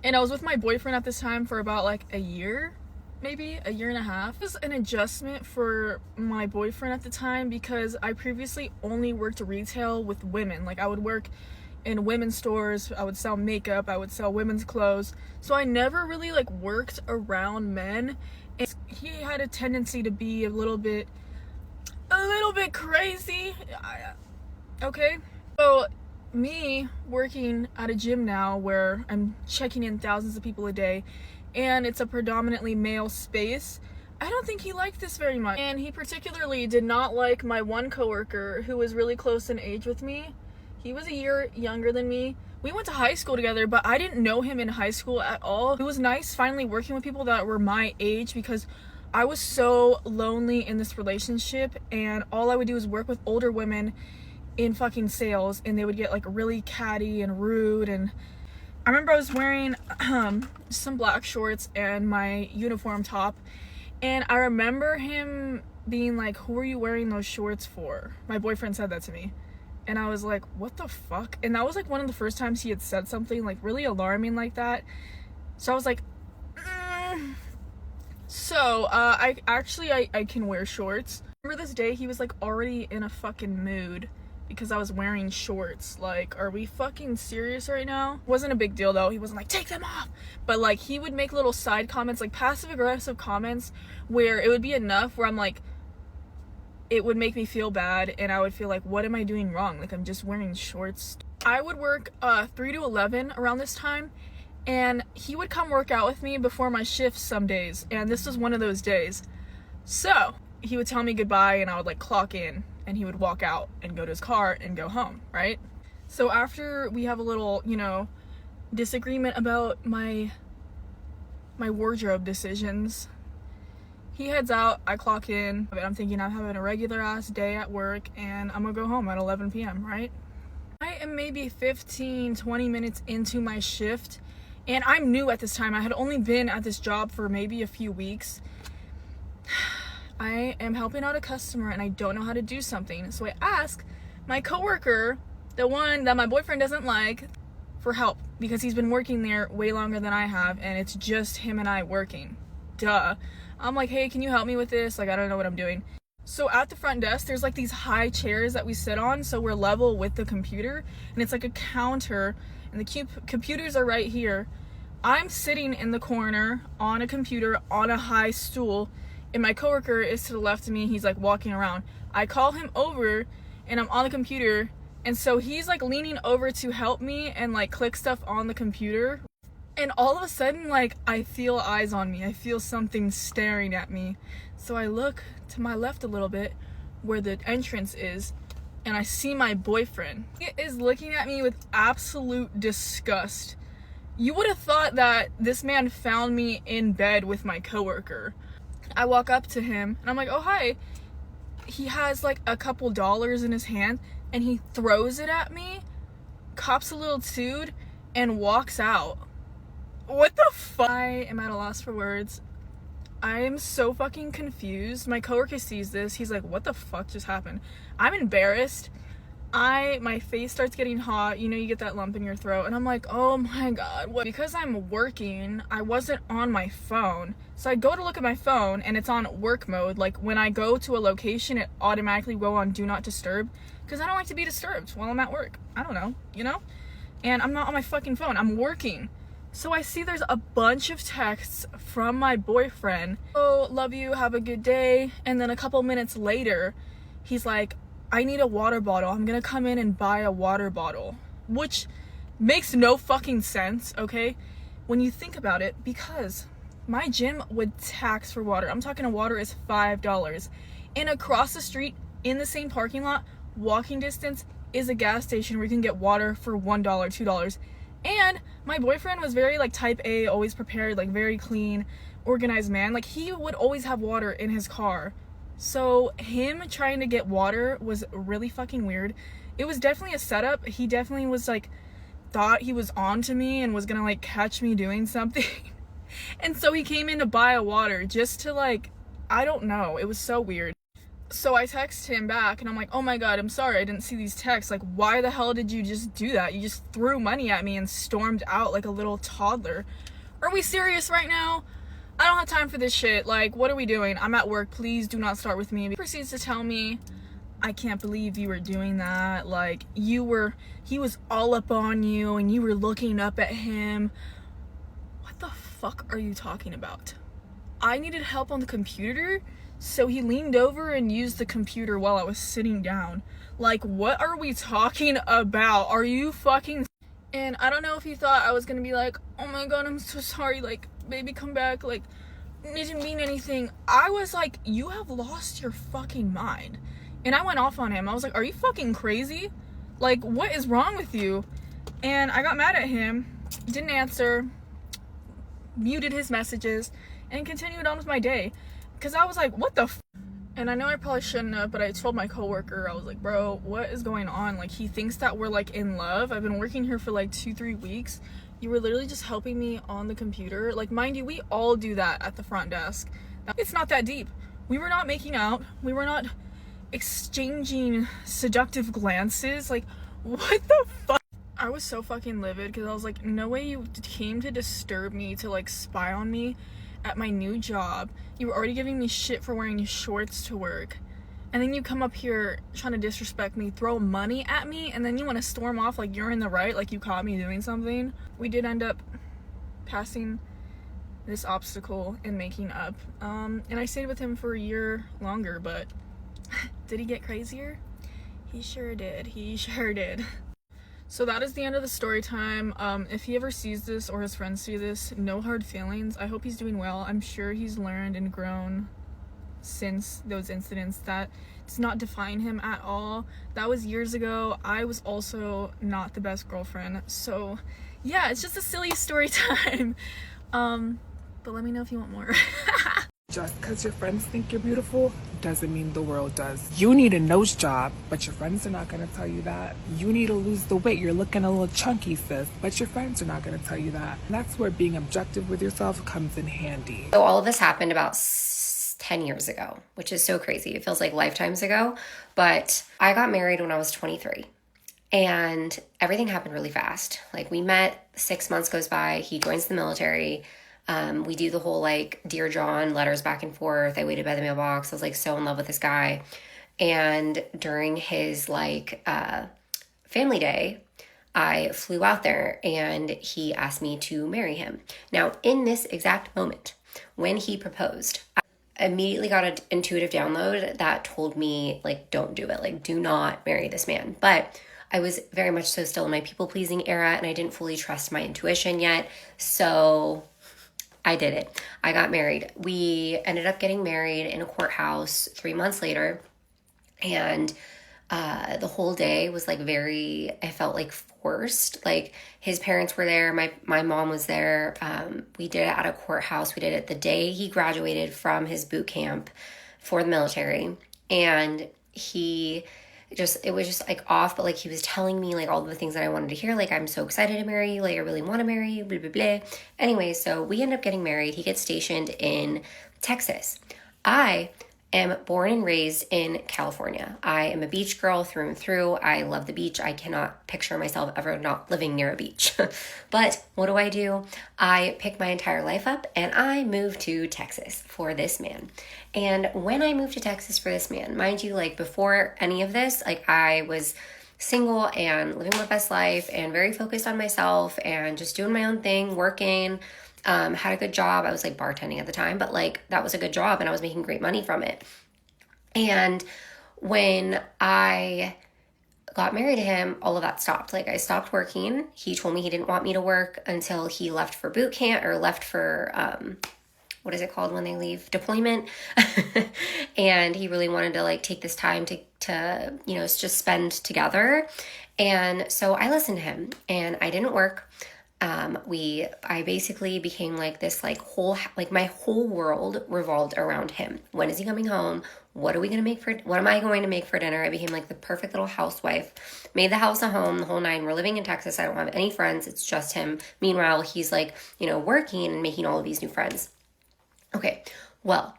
And I was with my boyfriend at this time for about like a year, maybe a year and a half. It was an adjustment for my boyfriend at the time because I previously only worked retail with women. Like I would work in women's stores, I would sell makeup, I would sell women's clothes, so I never really like worked around men. And he had a tendency to be a little bit crazy. Okay, so me working at a gym now where I'm checking in thousands of people a day and it's a predominantly male space, I don't think he liked this very much. And he particularly did not like my one coworker who was really close in age with me. He was a year younger than me. We went to high school together, but I didn't know him in high school at all. It was nice finally working with people that were my age because I was so lonely in this relationship and all I would do is work with older women in fucking sales and they would get like really catty and rude. And I remember I was wearing some black shorts and my uniform top, and I remember him being like, "Who are you wearing those shorts for?" My boyfriend said that to me. And I was like, what the fuck? And that was like one of the first times he had said something like really alarming like that. So I was like, So I can wear shorts. Remember this day he was like already in a fucking mood because I was wearing shorts. Like, are we fucking serious right now? Wasn't a big deal though. He wasn't like, take them off. But like he would make little side comments, like passive aggressive comments where it would be enough where I'm like, it would make me feel bad and I would feel like, what am I doing wrong? Like I'm just wearing shorts. I would work 3 to 11 around this time, and he would come work out with me before my shifts some days, and this was one of those days. So he would tell me goodbye and I would like clock in and he would walk out and go to his car and go home, right? So after we have a little, disagreement about my wardrobe decisions, he heads out, I clock in, but I'm thinking I'm having a regular ass day at work and I'm gonna go home at 11 p.m., right? I am maybe 15, 20 minutes into my shift And I'm new at this time. I had only been at this job for maybe a few weeks. I am helping out a customer and I don't know how to do something. So I ask my coworker, the one that my boyfriend doesn't like, for help because he's been working there way longer than I have and it's just him and I working. Duh. I'm like, hey, can you help me with this? Like, I don't know what I'm doing. So at the front desk, there's like these high chairs that we sit on, so we're level with the computer, and it's like a counter, and the computers are right here. I'm sitting in the corner on a computer on a high stool, and my coworker is to the left of me. He's like walking around. I call him over, and I'm on the computer, and so he's like leaning over to help me and like click stuff on the computer. And all of a sudden, like, I feel eyes on me. I feel something staring at me. So I look to my left a little bit where the entrance is, and I see my boyfriend. He is looking at me with absolute disgust. You would have thought that this man found me in bed with my coworker. I walk up to him, and I'm like, oh, hi. He has, like, a couple dollars in his hand, and he throws it at me, cops a little toot, and walks out. What the fuck? I am at a loss for words. I am so fucking confused. My coworker sees this. He's like, what the fuck just happened? I'm embarrassed. My face starts getting hot. You know, you get that lump in your throat. And I'm like, oh my God. What? Because I'm working, I wasn't on my phone. So I go to look at my phone and it's on work mode. Like when I go to a location, it automatically go on do not disturb. Because I don't like to be disturbed while I'm at work. I don't know, you know? And I'm not on my fucking phone. I'm working. So I see there's a bunch of texts from my boyfriend. Oh, love you, have a good day. And then a couple minutes later, he's like, I need a water bottle. I'm gonna come in and buy a water bottle. Which makes no fucking sense, okay? When you think about it, because my gym would tax for water. I'm talking water is $5. And across the street, in the same parking lot, walking distance, is a gas station where you can get water for $1, $2. And my boyfriend was very like type A, always prepared, like very clean, organized man. Like he would always have water in his car. So him trying to get water was really fucking weird. It was definitely a setup. He definitely was like, thought he was on to me and was gonna like catch me doing something. And so he came in to buy a water just to like, I don't know. It was so weird. So I text him back and I'm like, oh my God, I'm sorry, I didn't see these texts. Like, why the hell did you just do that? You just threw money at me and stormed out like a little toddler. Are we serious right now? I don't have time for this shit. Like, what are we doing? I'm at work. Please do not start with me. He proceeds to tell me, I can't believe you were doing that. Like, he was all up on you and you were looking up at him. What the fuck are you talking about? I needed help on the computer? So he leaned over and used the computer while I was sitting down. Like, what are we talking about? Are you fucking... And I don't know if he thought I was gonna be like, oh my God, I'm so sorry, like, baby, come back, like, it didn't mean anything. I was like, you have lost your fucking mind. And I went off on him. I was like, are you fucking crazy? Like, what is wrong with you? And I got mad at him, didn't answer, muted his messages, and continued on with my day. Because I was like, what the f? And I know I probably shouldn't have, but I told my coworker, I was like, bro, what is going on? Like, he thinks that we're like in love. I've been working here for like 2-3 weeks. You were literally just helping me on the computer. Like, mind you, we all do that at the front desk. It's not that deep. We were not making out. We were not exchanging seductive glances. Like, what the fuck? I was so fucking livid because I was like, no way you came to disturb me, to like spy on me at my new job. You were already giving me shit for wearing shorts to work, and then you come up here trying to disrespect me, throw money at me, and then you want to storm off like you're in the right, like you caught me doing something. We did end up passing this obstacle and making up, and I stayed with him for a year longer, but did he get crazier? He sure did. He sure did. So that is the end of the story time. If he ever sees this or his friends see this, no hard feelings. I hope he's doing well. I'm sure he's learned and grown since those incidents. That does not define him at all. That was years ago. I was also not the best girlfriend. So yeah, it's just a silly story time. But let me know if you want more. just because your friends think you're beautiful doesn't mean the world does. You need a nose job, but your friends are not going to tell you that. You need to lose the weight. You're looking a little chunky, sis, but your friends are not going to tell you that. And that's where being objective with yourself comes in handy. So all of this happened about 10 years ago, which is so crazy. It feels like lifetimes ago, but I got married when I was 23. And everything happened really fast. Like, we met, 6 months goes by, he joins the military. We do the whole like Dear John letters back and forth. I waited by the mailbox. I was like so in love with this guy. And during his like family day, I flew out there and he asked me to marry him. Now, in this exact moment, when he proposed, I immediately got an intuitive download that told me, like, don't do it. Like, do not marry this man. But I was very much so still in my people-pleasing era, and I didn't fully trust my intuition yet. So I did it. I got married. We ended up getting married in a courthouse 3 months later. And the whole day was like I felt like forced. Like, his parents were there. My mom was there. We did it at a courthouse. We did it the day he graduated from his boot camp for the military. And it was just like off, but like he was telling me like all the things that I wanted to hear. Like, I'm so excited to marry you. Like, I really want to marry you, blah, blah, blah. Anyway, so we end up getting married. He gets stationed in Texas. I am born and raised in California. I am a beach girl through and through. I love the beach. I cannot picture myself ever not living near a beach. But what do? I pick my entire life up and I moved to Texas for this man. And when I moved to Texas for this man, mind you, like before any of this, like I was single and living my best life and very focused on myself and just doing my own thing, working. Had a good job. I was like bartending at the time, but like that was a good job and I was making great money from it. And when I got married to him, all of that stopped. Like, I stopped working. He told me he didn't want me to work until he left for boot camp or left for, what is it called when they leave? Deployment. And he really wanted to like take this time to, just spend together. And so I listened to him and I didn't work. I basically became like this, like my whole world revolved around him. When is he coming home? What am I going to make for dinner? I became like the perfect little housewife, made the house a home, the whole nine. We're living in Texas. I don't have any friends. It's just him. Meanwhile, he's like, working and making all of these new friends. Okay. Well,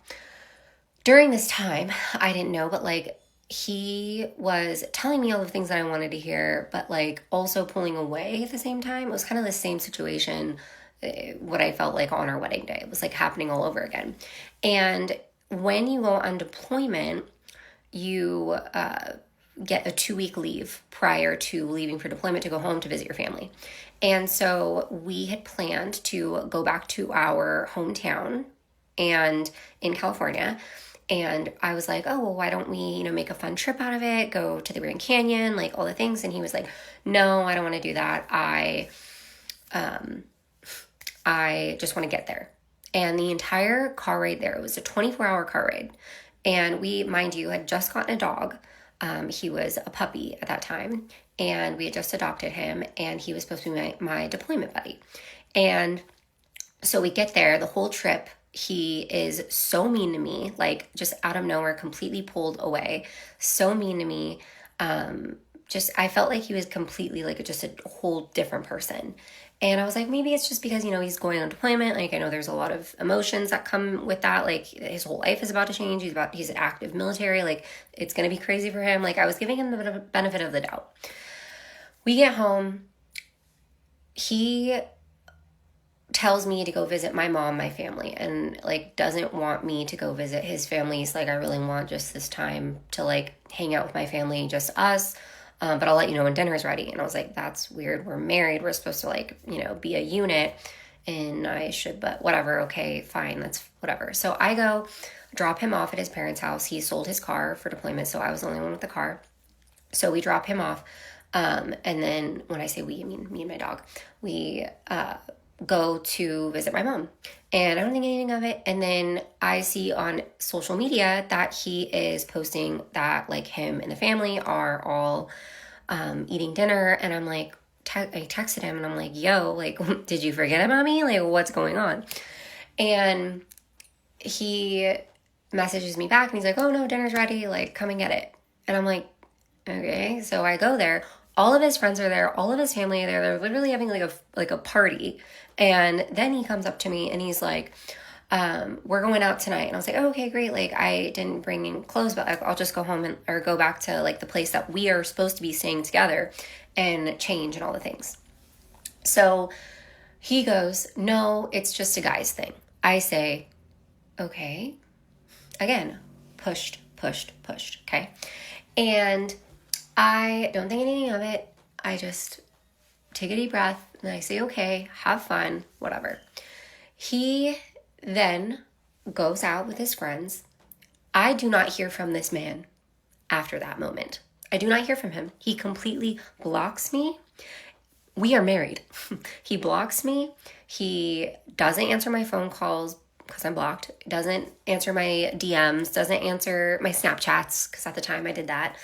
during this time, I didn't know, but like, he was telling me all the things that I wanted to hear, but like also pulling away at the same time. It was kind of the same situation, what I felt like on our wedding day. It was like happening all over again. And when you go on deployment, you get a 2-week leave prior to leaving for deployment to go home to visit your family. And so we had planned to go back to our hometown and in California. And I was like, oh, well, why don't we, make a fun trip out of it, go to the Grand Canyon, like all the things. And he was like, no, I don't want to do that. I just want to get there. And the entire car ride there, it was a 24-hour car ride. And we, mind you, had just gotten a dog. He was a puppy at that time. And we had just adopted him. And he was supposed to be my deployment buddy. And so we get there, the whole trip, he is so mean to me, like just out of nowhere, completely pulled away, so mean to me. I felt like he was completely like just a whole different person. And I was like, maybe it's just because, he's going on deployment. Like, I know there's a lot of emotions that come with that. Like, his whole life is about to change. He's an active military. Like, it's going to be crazy for him. Like, I was giving him the benefit of the doubt. We get home. He tells me to go visit my mom, my family, and like doesn't want me to go visit his family. He's like, I really want just this time to like hang out with my family, just us. But I'll let you know when dinner's ready. And I was like, that's weird. We're married. We're supposed to like, be a unit. And I should, but whatever. Okay, fine. That's whatever. So I go drop him off at his parents' house. He sold his car for deployment, so I was the only one with the car. So we drop him off. And then when I say we, I mean me and my dog. We go to visit my mom. And I don't think anything of it. And then I see on social media that he is posting that like him and the family are all eating dinner. And I'm like, I texted him and I'm like, yo, like, did you forget about me? Like, what's going on? And he messages me back and he's like, oh no, dinner's ready, like come and get it. And I'm like, okay. So I go there. All of his friends are there. All of his family are there. They're literally having like a party. And then he comes up to me and he's like, we're going out tonight. And I was like, oh, okay, great. Like I didn't bring in clothes, but I'll just go home or go back to like the place that we are supposed to be staying together and change and all the things. So he goes, no, it's just a guy's thing. I say, okay. Again, pushed. Okay. And I don't think anything of it. I just take a deep breath and I say, okay, have fun, whatever. He then goes out with his friends. I do not hear from this man after that moment. I do not hear from him. He completely blocks me. We are married. He blocks me. He doesn't answer my phone calls because I'm blocked. Doesn't answer my DMs. Doesn't answer my Snapchats because at the time I did that.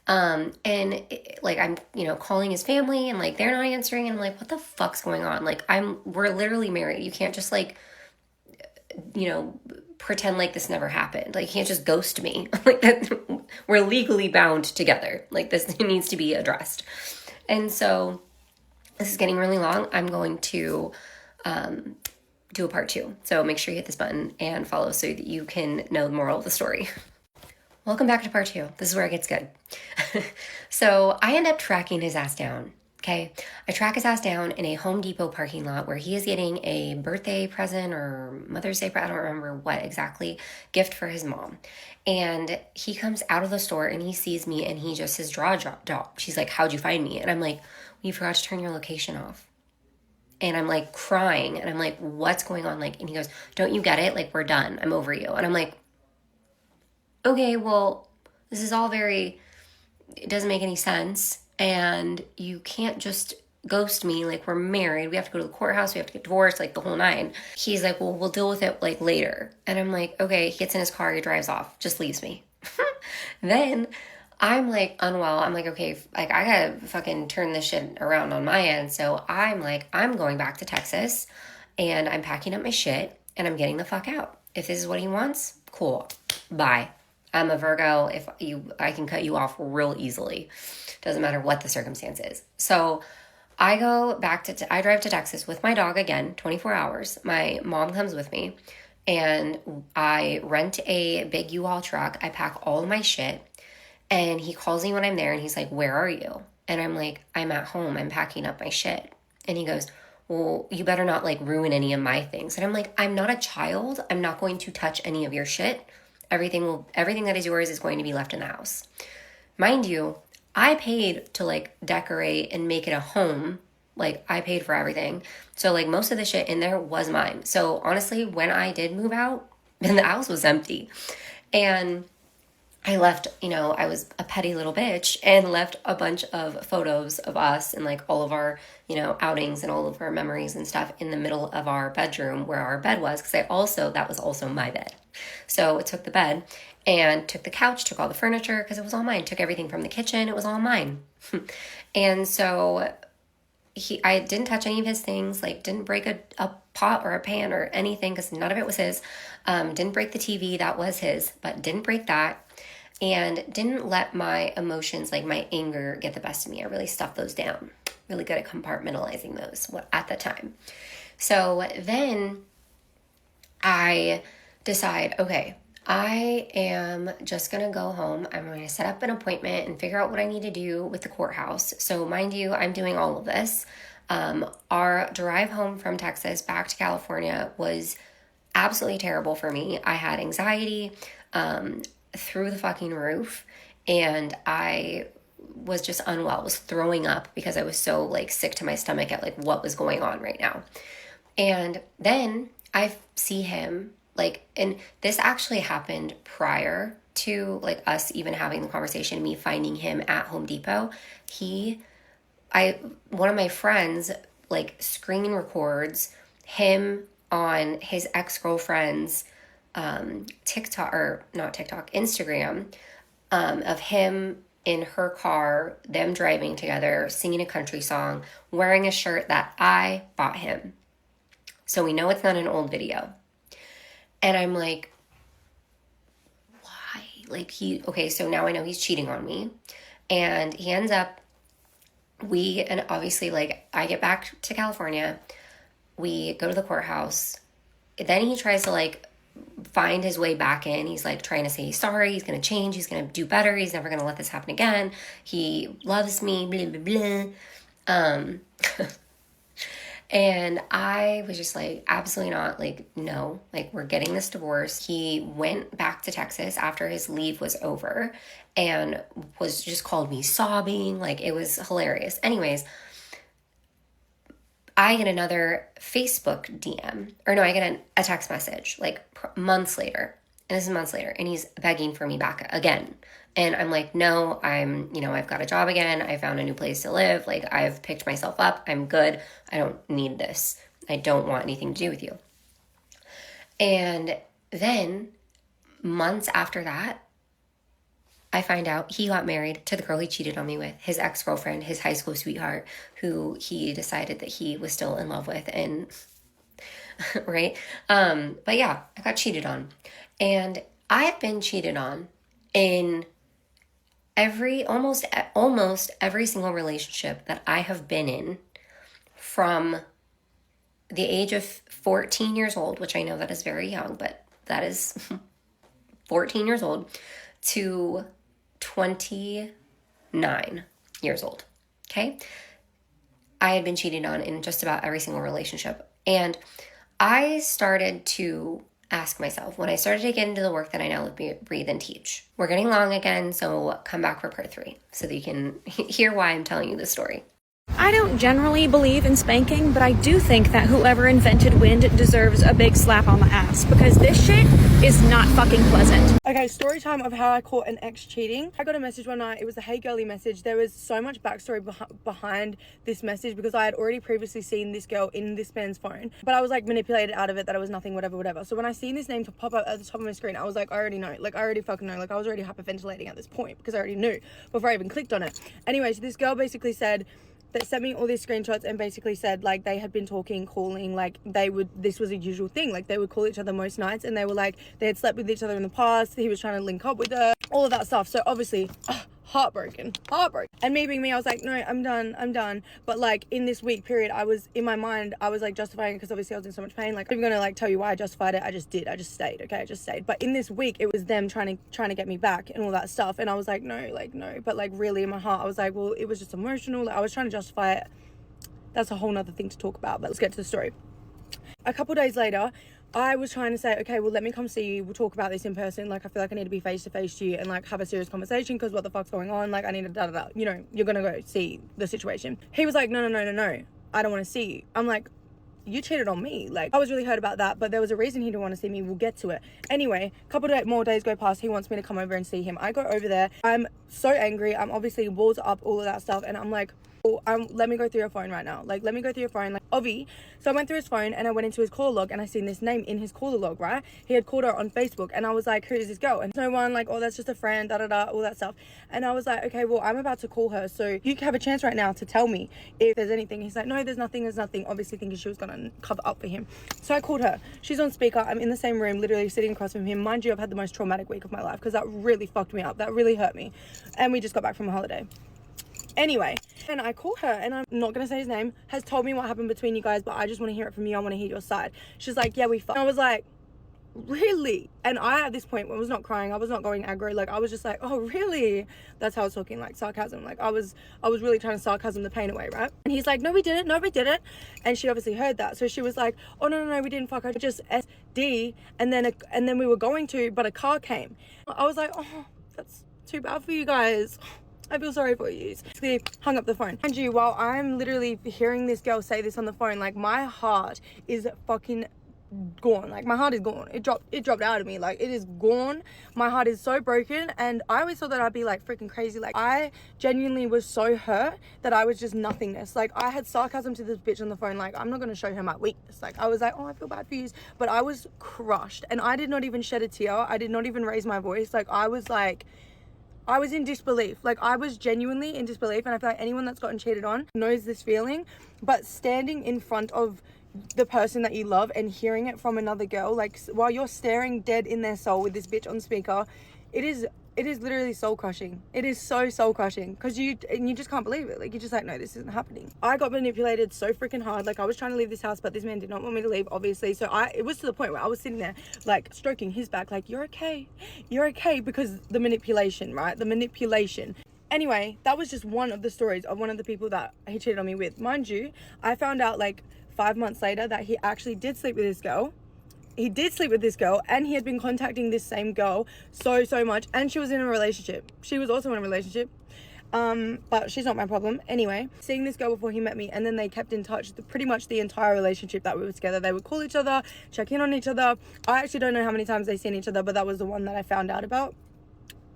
Like I'm, calling his family and like they're not answering. And I'm like, what the fuck's going on? Like we're literally married. You can't just like, pretend like this never happened. Like you can't just ghost me. Like that, we're legally bound together. Like this needs to be addressed. And so this is getting really long. I'm going to do a part 2. So make sure you hit this button and follow so that you can know the moral of the story. Welcome back to part 2. This is where it gets good. So I end up tracking his ass down. Okay. I track his ass down in a Home Depot parking lot where he is getting a birthday present or Mother's Day present. I don't remember what exactly, gift for his mom. And he comes out of the store and he sees me and his jaw dropped. She's like, how'd you find me? And I'm like, you forgot to turn your location off. And I'm like crying and I'm like, what's going on? Like, and he goes, don't you get it? Like, we're done. I'm over you. And I'm like, okay, well, this is all it doesn't make any sense. And you can't just ghost me. Like, we're married. We have to go to the courthouse. We have to get divorced, like the whole 9. He's like, well, we'll deal with it like later. And I'm like, okay. He gets in his car. He drives off. Just leaves me. Then I'm like unwell. I'm like, okay, like I gotta fucking turn this shit around on my end. So I'm like, I'm going back to Texas and I'm packing up my shit and I'm getting the fuck out. If this is what he wants, cool. Bye. I'm a Virgo. I can cut you off real easily. Doesn't matter what the circumstance is. So I drive to Texas with my dog again, 24 hours. My mom comes with me and I rent a big U-Haul truck. I pack all of my shit and he calls me when I'm there and he's like, where are you? And I'm like, I'm at home. I'm packing up my shit. And he goes, well, you better not like ruin any of my things. And I'm like, I'm not a child. I'm not going to touch any of your shit. Everything that is yours is going to be left in the house. Mind you, I paid to like decorate and make it a home. Like I paid for everything. So like most of the shit in there was mine. So honestly, when I did move out, then the house was empty. And I left, I was a petty little bitch and left a bunch of photos of us and like all of our, outings and all of our memories and stuff in the middle of our bedroom where our bed was. Because that was also my bed. So it took the bed and took the couch, took all the furniture because it was all mine. Took everything from the kitchen. It was all mine. And so I didn't touch any of his things, like didn't break a pot or a pan or anything because none of it was his. Didn't break the TV, that was his, but didn't break that. And didn't let my emotions, like my anger, get the best of me. I really stuffed those down. Really good at compartmentalizing those at the time. So then I decide, okay, I am just going to go home. I'm going to set up an appointment and figure out what I need to do with the courthouse. So mind you, I'm doing all of this. Our drive home from Texas back to California was absolutely terrible for me. I had anxiety through the fucking roof and I was just unwell. I was throwing up because I was so like sick to my stomach at like what was going on right now. And then I see him like, and this actually happened prior to like us even having the conversation, me finding him at Home Depot. One of my friends like screen records him on his ex-girlfriend's Instagram of him in her car, them driving together, singing a country song, wearing a shirt that I bought him. So we know it's not an old video. And I'm like, why? Like okay, so now I know he's cheating on me. And he ends up, and obviously, like, I get back to California. We go to the courthouse. Then he tries to, like, find his way back in. He's, like, trying to say he's sorry. He's going to change. He's going to do better. He's never going to let this happen again. He loves me, blah, blah, blah. And I was just like, absolutely not. Like, no, like, we're getting this divorce. He went back to Texas after his leave was over and was just called me sobbing. Like, it was hilarious. Anyways, I get another Facebook DM, or no, I get a text message like months later. And this is months later. And he's begging for me back again. And I'm like, no, I've got a job again. I found a new place to live. Like, I've picked myself up. I'm good. I don't need this. I don't want anything to do with you. And then months after that, I find out he got married to the girl he cheated on me with, his ex-girlfriend, his high school sweetheart, who he decided that he was still in love with. And right. But yeah, I got cheated on. And I have been cheated on in almost every single relationship that I have been in from the age of 14 years old, which I know that is very young, but that is 14 years old, to 29 years old. Okay. I had been cheated on in just about every single relationship. And I started to ask myself, when I started to get into the work that I now live, breathe, and teach. We're getting long again, so come back for part 3 so that you can hear why I'm telling you this story. I don't generally believe in spanking, but I do think that whoever invented wind deserves a big slap on the ass, because this shit is not fucking pleasant. Okay, story time of how I caught an ex cheating. I got a message one night. It was a hey girly message. There was so much backstory behind this message because I had already previously seen this girl in this man's phone, but I was like manipulated out of it that it was nothing, whatever. So when I seen this name pop up at the top of my screen, I was like, I already know. Like, I already fucking know. Like, I was already hyperventilating at this point because I already knew before I even clicked on it. Anyway, so this girl basically said, that sent me all these screenshots and basically said, like, they had been talking, calling, like, this was a usual thing, like, they would call each other most nights, and they were like, they had slept with each other in the past, he was trying to link up with her, all of that stuff. So obviously, heartbroken. And me being me, I was like, no, I'm done. But like, in this week period, I was, in my mind, I was like justifying it because obviously I was in so much pain. Like, I'm gonna like tell you why I justified it. I just stayed. Okay, I just stayed. But in this week, it was them trying to get me back and all that stuff. And I was like, no. But like, really in my heart, I was like, well, it was just emotional. Like, I was trying to justify it. That's a whole nother thing to talk about, but let's get to the story. A couple days later, I was trying to say, okay, well, let me come see you. We'll talk about this in person. Like, I feel like I need to be face to face to you and like have a serious conversation because what the fuck's going on? Like, I need to you know, you're gonna go see the situation. He was like, no. I don't want to see you. I'm like, you cheated on me. Like, I was really hurt about that, but there was a reason he didn't want to see me. We'll get to it. Anyway, a couple of more days go past. He wants me to come over and see him. I go over there. I'm so angry. I'm obviously walls up, all of that stuff. And I'm like, oh, let me go through your phone right now. Like, let me go through your phone. Like, Ovi. So I went through his phone and I went into his caller log and I seen this name in his caller log, right? He had called her on Facebook and I was like, who is this girl? And no one, like, oh, that's just a friend, all that stuff. And I was like, okay, well, I'm about to call her. So you have a chance right now to tell me if there's anything. He's like, no, there's nothing. Obviously thinking she was going to cover up for him. So I called her. She's on speaker. I'm in the same room, literally sitting across from him. Mind you, I've had the most traumatic week of my life because that really fucked me up. That really hurt me. And we just got back from a holiday. Anyway, and I call her and I'm not going to say his name, has told me what happened between you guys, but I just want to hear it from you. I want to hear your side. She's like, yeah, we fucked. I was like, really? And I, at this point, was not crying. I was not going aggro. Like, I was just like, oh, really? That's how I was talking, like sarcasm. Like, I was really trying to sarcasm the pain away, right? And he's like, no, we didn't. And she obviously heard that. So she was like, oh, no, we didn't fuck. I just SD. And then we were going to, but a car came. I was like, oh, that's too bad for you guys. I feel sorry for you. Basically hung up the phone. And you, while I'm literally hearing this girl say this on the phone, like, my heart is fucking gone. Like, my heart is gone. It dropped out of me. Like, it is gone. My heart is so broken. And I always thought that I'd be like freaking crazy. Like, I genuinely was so hurt that I was just nothingness. Like, I had sarcasm to this bitch on the phone. Like, I'm not going to show her my weakness. Like, I was like, oh, I feel bad for you. But I was crushed. And I did not even shed a tear. I did not even raise my voice. Like, I was in disbelief. Like, I was genuinely in disbelief, and I feel like anyone that's gotten cheated on knows this feeling. But standing in front of the person that you love and hearing it from another girl, like while you're staring dead in their soul with this bitch on speaker, it is literally soul crushing. It is so soul crushing because you just can't believe it. Like, you're just like, no, this isn't happening. I got manipulated so freaking hard. Like, I was trying to leave this house, but this man did not want me to leave, obviously. So it was to the point where I was sitting there like stroking his back, like, you're okay, because the manipulation, right? The manipulation. Anyway, that was just one of the stories of one of the people that he cheated on me with. Mind you, I found out like 5 months later that he actually did sleep with this girl. He did sleep with this girl, and he had been contacting this same girl so much, and she was in a relationship. She was also in a relationship, but she's not my problem. Anyway, seeing this girl before he met me, and then they kept in touch pretty much the entire relationship that we were together. They would call each other, check in on each other. I actually don't know how many times they've seen each other, but that was the one that I found out about.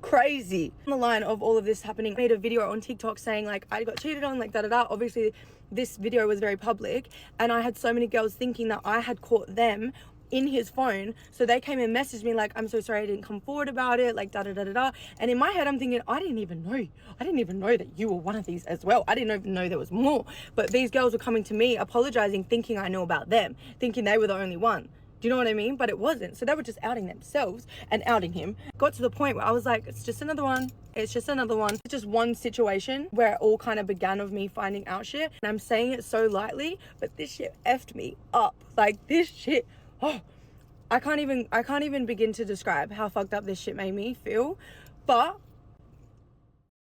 Crazy. On the line of all of this happening, I made a video on TikTok saying like I got cheated on, like da. Obviously this video was very public, and I had so many girls thinking that I had caught them in his phone, so they came and messaged me like, I'm so sorry I didn't come forward about it, like da. And in my head I'm thinking, I didn't even know that you were one of these as well. I didn't even know there was more. But these girls were coming to me apologizing, thinking I knew about them, thinking they were the only one. Do you know what I mean? But it wasn't. So they were just outing themselves and outing him. Got to the point where I was like, it's just another one. It's just another one. It's just one situation where it all kind of began of me finding out shit. And I'm saying it so lightly, but this shit effed me up. Like, this shit, oh, I can't even begin to describe how fucked up this shit made me feel. But